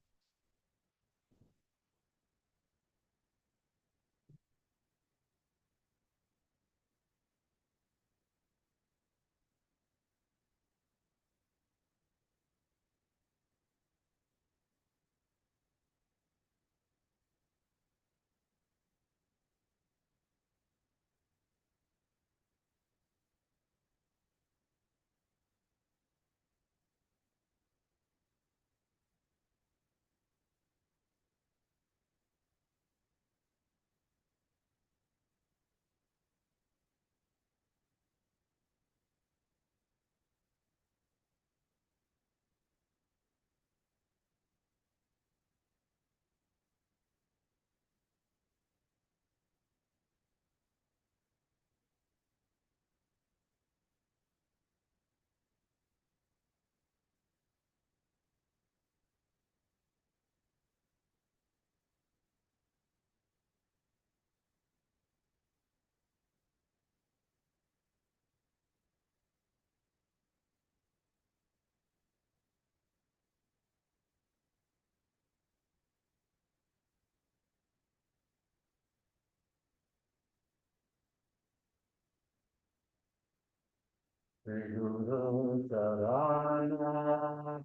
Speaker 1: Guru Sarana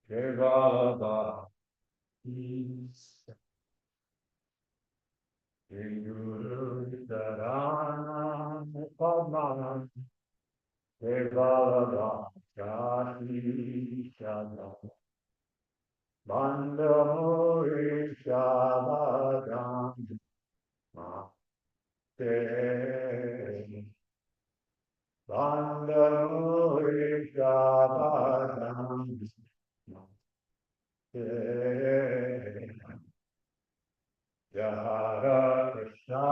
Speaker 1: Devada Guru Sarana Padma Devada Jati Shada Bandamuri Shabadam Mate Bandamuri Shabadam Mate Jara Krishna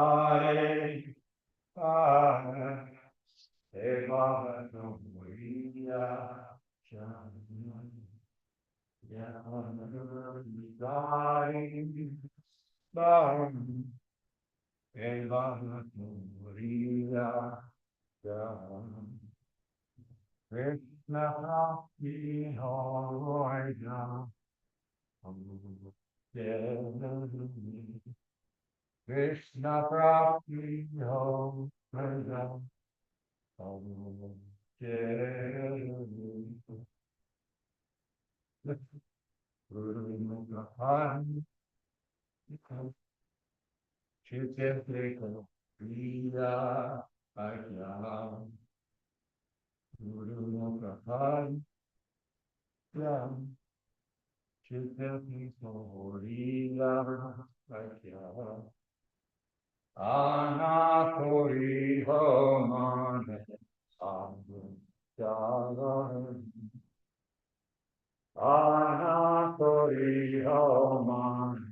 Speaker 1: Eva no Maria Nagari Eva no Maria Krishna Hino Krishna Prapti Hom Pranam Om Guru Mahan Chitrika Priya Ajnam Guru Mahan Ram Chitrika Priya Ajnam Anakori Homan Anakori Homan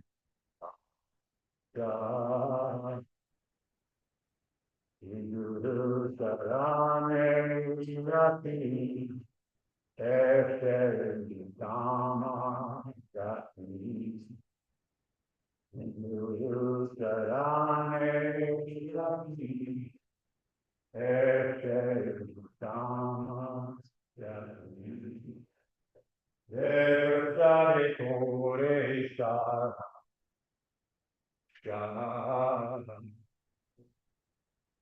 Speaker 1: Guru Sarane Rati Dama Rati Guru Sarane Rati Dama Rati Devasare Kore Shara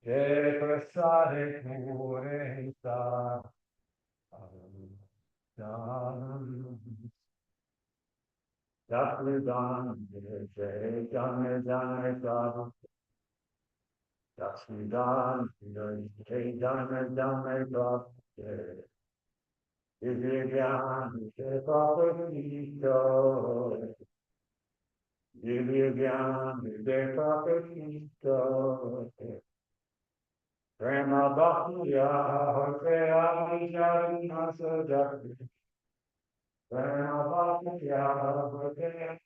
Speaker 1: Devasare Kore Shara Dasridan Jai Jane Jane Sadhu Dasridan Jai Jane Jane Sadhu Divyan Devapatito Divyan Devapatito Prema Bhaktiya Hosea Vijari Nasa Jati Prema Bhaktiya Hosea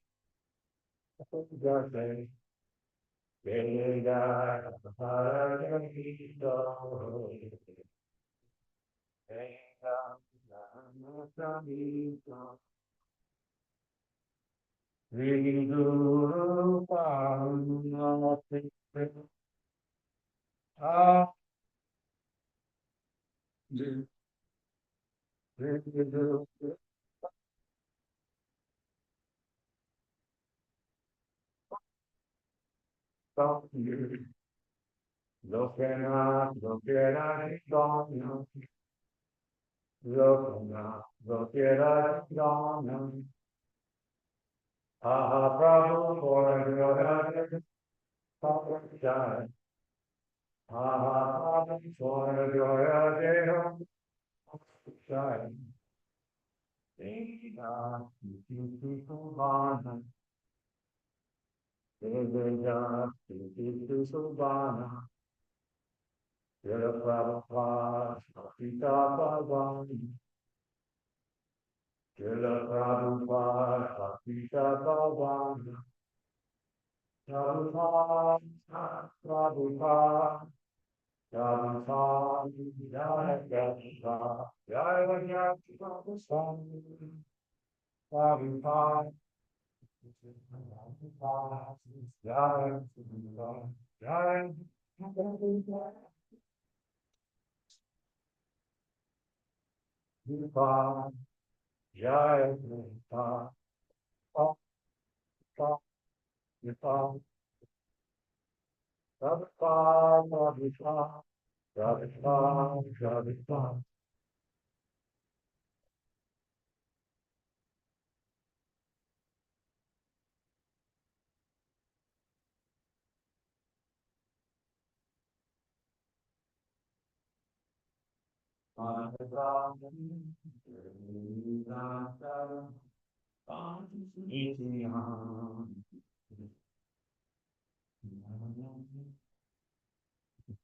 Speaker 1: Jati Veda Parajito Veda Namasamito Viguru Parunamati Ah Viguru Lokena Lokera Donna Lokena Lokera Donna Aha Prabhu for your Papa Aha Prabhu for your Shine. Deva Subhana Deva Subhana Jaya Prabhupada Sita Bhavan Jaya Prabhupada Sita Bhavan Prabhupada Prabhupada Prabhupada Jaya Prabhupada Jaya Prabhupada Prabhupada Jaya Jaya Prabhupada Jaya Prabhupada Prabhupada Prabhupada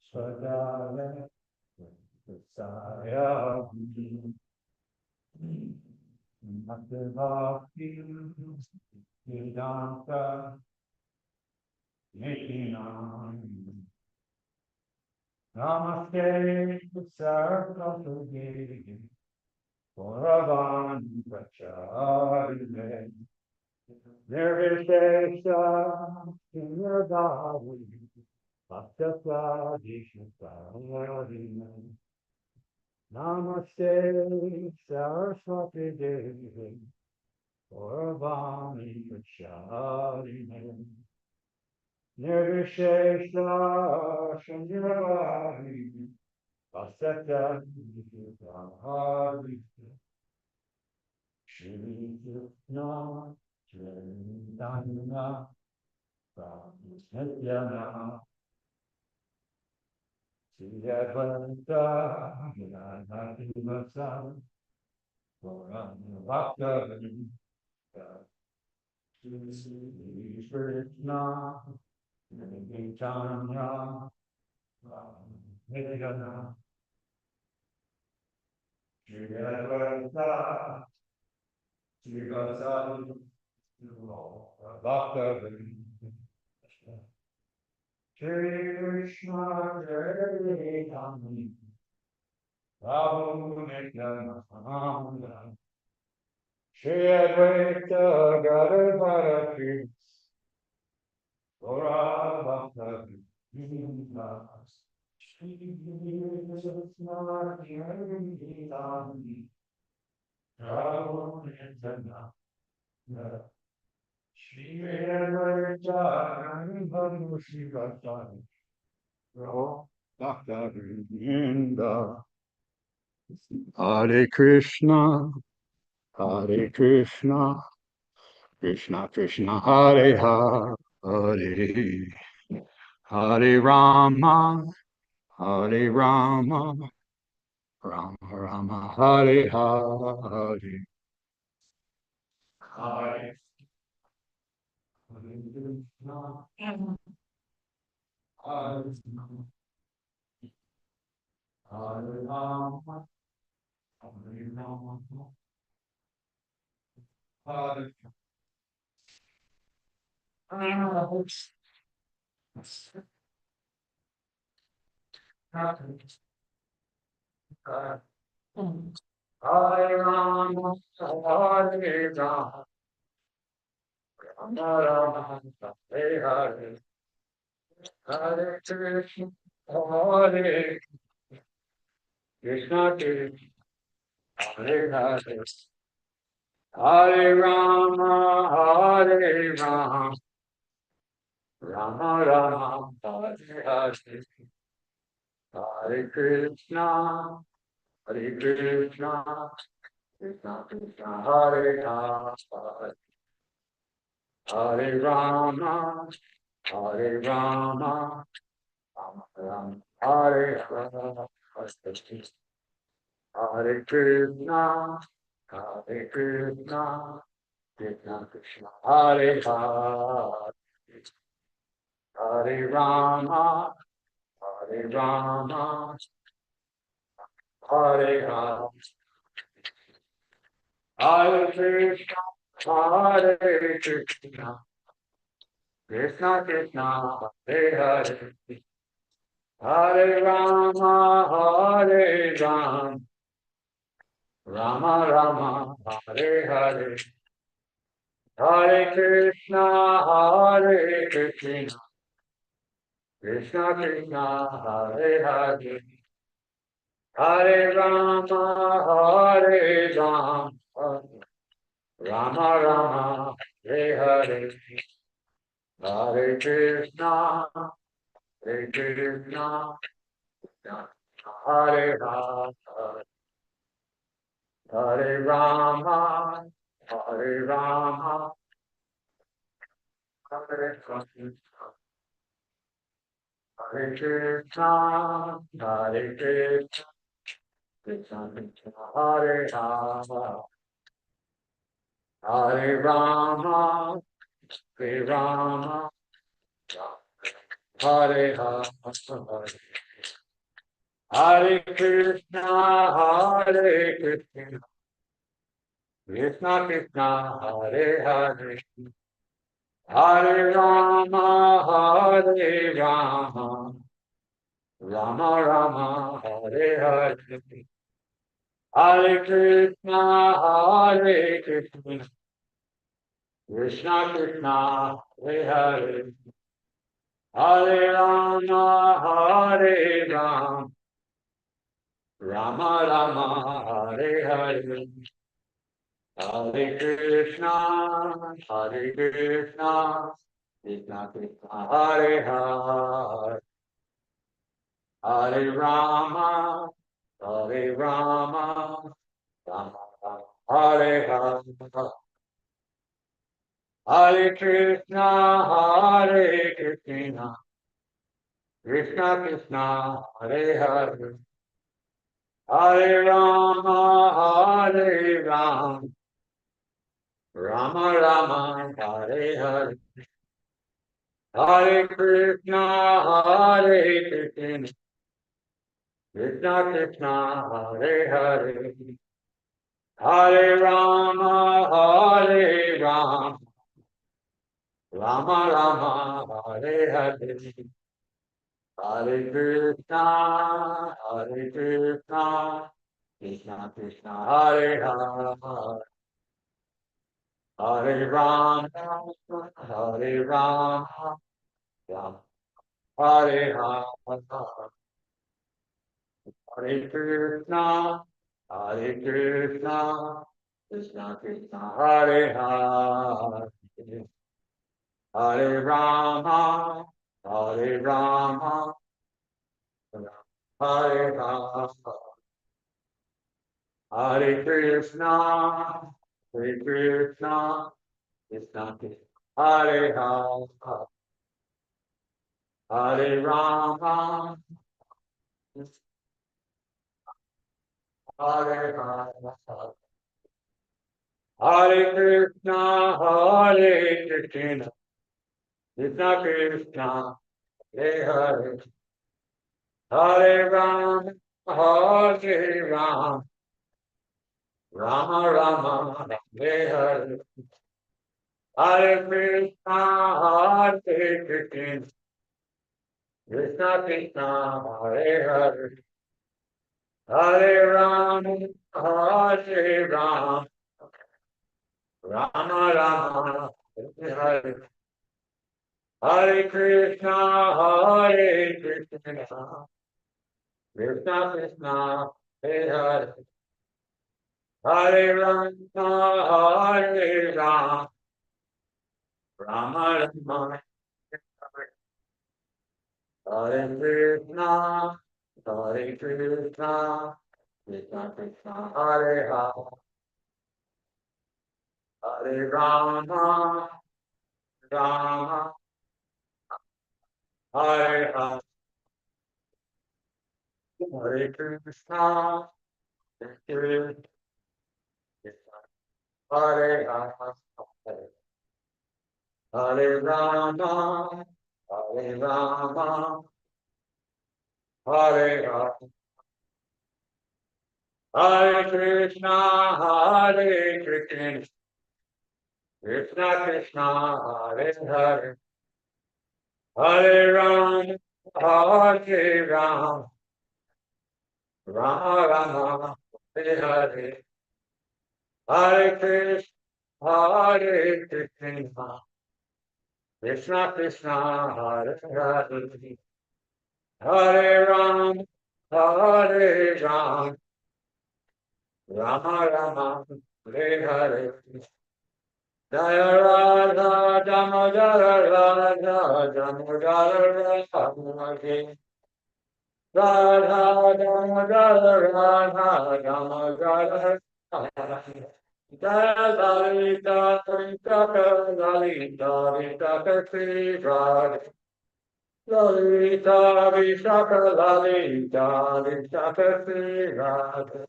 Speaker 1: Sadaya Saya Bhakti Vedanta Nitinam Namaste Sarvasudevim Gauravan Pracharine Nirvishesha Nirdavi Bhaktavadishvarine Namaste Saraswati Devi
Speaker 3: Orvani Pacharine Nirvishesha Shanjari Vasata Hari Shri Krishna Chaitanya Prabhupada Sri Advaita Vinayati Purana Bhakta Shri Krishna Chaitanya Prabhupada Shri Advaita Shri Vasadi Bhakta Shri Krishna Chaitanya Prabhu Nityananda Shri Advaita Gadadhara Gora Bhakta Shri Krishna Chaitanya Prabhu Nityananda Shri Advaita Gadadhara Shivasani Gora Bhakta Hare Krishna, Krishna Krishna, Hare Hare, Hare Rama, Rama Rama, Hare Hare. Hare Krishna, Hare Rama, Hare Rama, Hare Hare Rama, Hare Rama, Rama Rama, Hare Hare, Hare Krishna, Hare Krishna, Hare Hare, Hare Rama, Hare Rama, Rama Rama, Hare Hare, Hare Krishna, Krishna Krishna, Hare Hare, Hare Rama, Hare Rama, Rama Rama, Hare Hare, Hare Krishna, Krishna Krishna, Hare Hare, Hare Rama, Hare Rama, Hare Hare, Hare Krishna, Hare Krishna, Krishna Krishna, Hare Hare, Hare Rama, Hare Rama, Rama Rama, Hare Hare, Hare Krishna, Hare Krishna, Krishna Krishna, Hare Hare, Hare Rama, Hare Rama, Rama Rama, Hare Hare, Hare Krishna, Krishna, Hare Rama, Hare Rama, Hare Rama, Hare Krishna, Hare Krishna, Hare Krishna, Krishna Krishna, Hare Rama, Hare Rama, Hare Rama, Hare Hare, Hare Krishna, Hare Krishna, Krishna Krishna, Hare Hare, Hare Rama, Hare Rama, Rama Rama, Hare Hare, Hare Krishna, Hare Krishna, Krishna Krishna, Hare Hare, Hare Rama, Hare Rama, Rama Rama, Hare Hare, Hare Krishna, Hare Krishna, Krishna Krishna, Hare Hare, Hare Rama, Hare Rama, Rama Rama, Hare Hare, Hare Krishna, Hare Krishna, Krishna Krishna, Hare Hare, Hare Rama, Hare Rama, Rama Rama, Hare Hare, Hare Krishna, Hare Krishna, Krishna Krishna, Hare Hare, Hare Rama, Hare Rama, Rama Rama, Hare Hare, Hare Krishna, Hare Krishna, Krishna Krishna, Hare Hare, Hare Rama, Hare Rama, Rama Hare Hare, Hare Krishna, Hare Krishna, Krishna Krishna, Hare Hare, Hare Rama, Hare Rama, Hare Hare, Hare Krishna, Hare Krishna, Krishna Krishna, Hare Hare, Hare Rama, Hare Hare, Hare Krishna, Hare Krishna, Krishna Krishna, Hare Hare, Hare Rama, Hare Rama, Rama Rama, Hare Hare, Hare Krishna, Hare Krishna, Krishna Krishna, Hare Hare, Hare Rama, Hare Rama, Rama Rama, Hare Hare, Hare Krishna, Hare Krishna, Krishna Krishna, Hare Hare, Hare Rama, Hare Rama, Rama Rama, Hare Krishna, Hare Krishna, Krishna Krishna, Hare Hare, Hare Rama, Rama, Hare Hare, Hare Krishna, Hare Krishna, Hare Hare, Hare Rama, Hare Rama, Hare Hare, Hare Krishna, Hare Krishna, Krishna Krishna, Hare Hare, Hare Rama, Hare Rama, Rama Rama, Hare Hare, Hare Krishna, Hare Krishna, Krishna Krishna, Hare Hare, Hare Rama, Hare Rama, Rama Rama, Hare Hare, Jaya Radha Damodara Radha Damodara Radha Radha Damodara Radha Damodara Radha Jaya Lalita Krishna Lalita Vishaka Sri Radha Lalita Vishaka Lalita Vishaka Sri Radha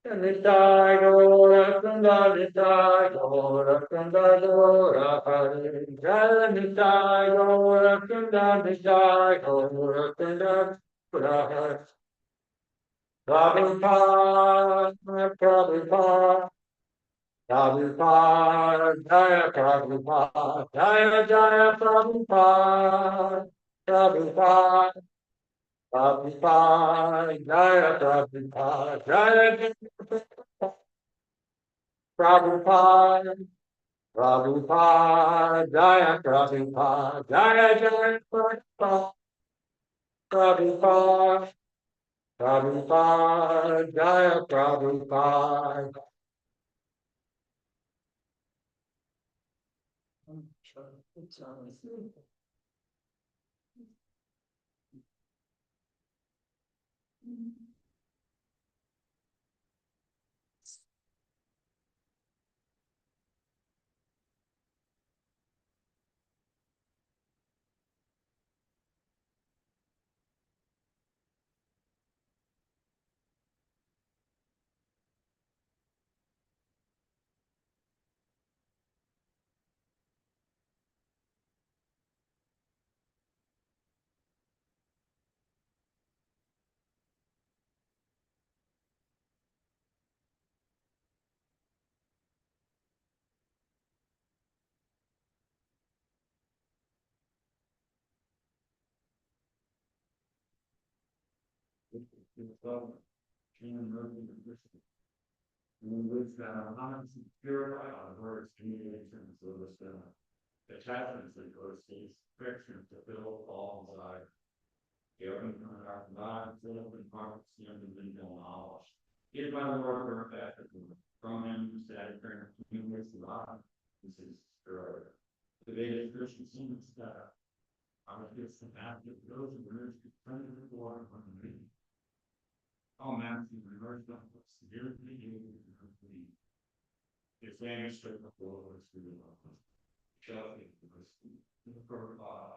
Speaker 3: Nitai Gora Kunda Nitai Gora Kunda Gora Hari Jaya Nitai Gora Kunda Nitai Gora Kunda Gora Hari Prabhupada Prabhupada Prabhupada Jaya Prabhupada Jaya Jaya Prabhupada Prabhupada Prabhupada Jaya Prabhupada Jaya Jaya Prabhupada, Prabhupada, Jaya Prabhupada, Jaya Jaya Prabhupada, Prabhupada, Prabhupada, Jaya Prabhupada, Purify our words, communications, so this attachments that goes these frictions to build all inside. Giving our God, filled with hearts, individual knowledge. Give my Lord perfect from him who said, "This God, this is destroyed." The Vedic Christian seems that I would get some active those who are printed before when we all Matthew reversed them severely complete. If they straight before was to the shelving was the first body.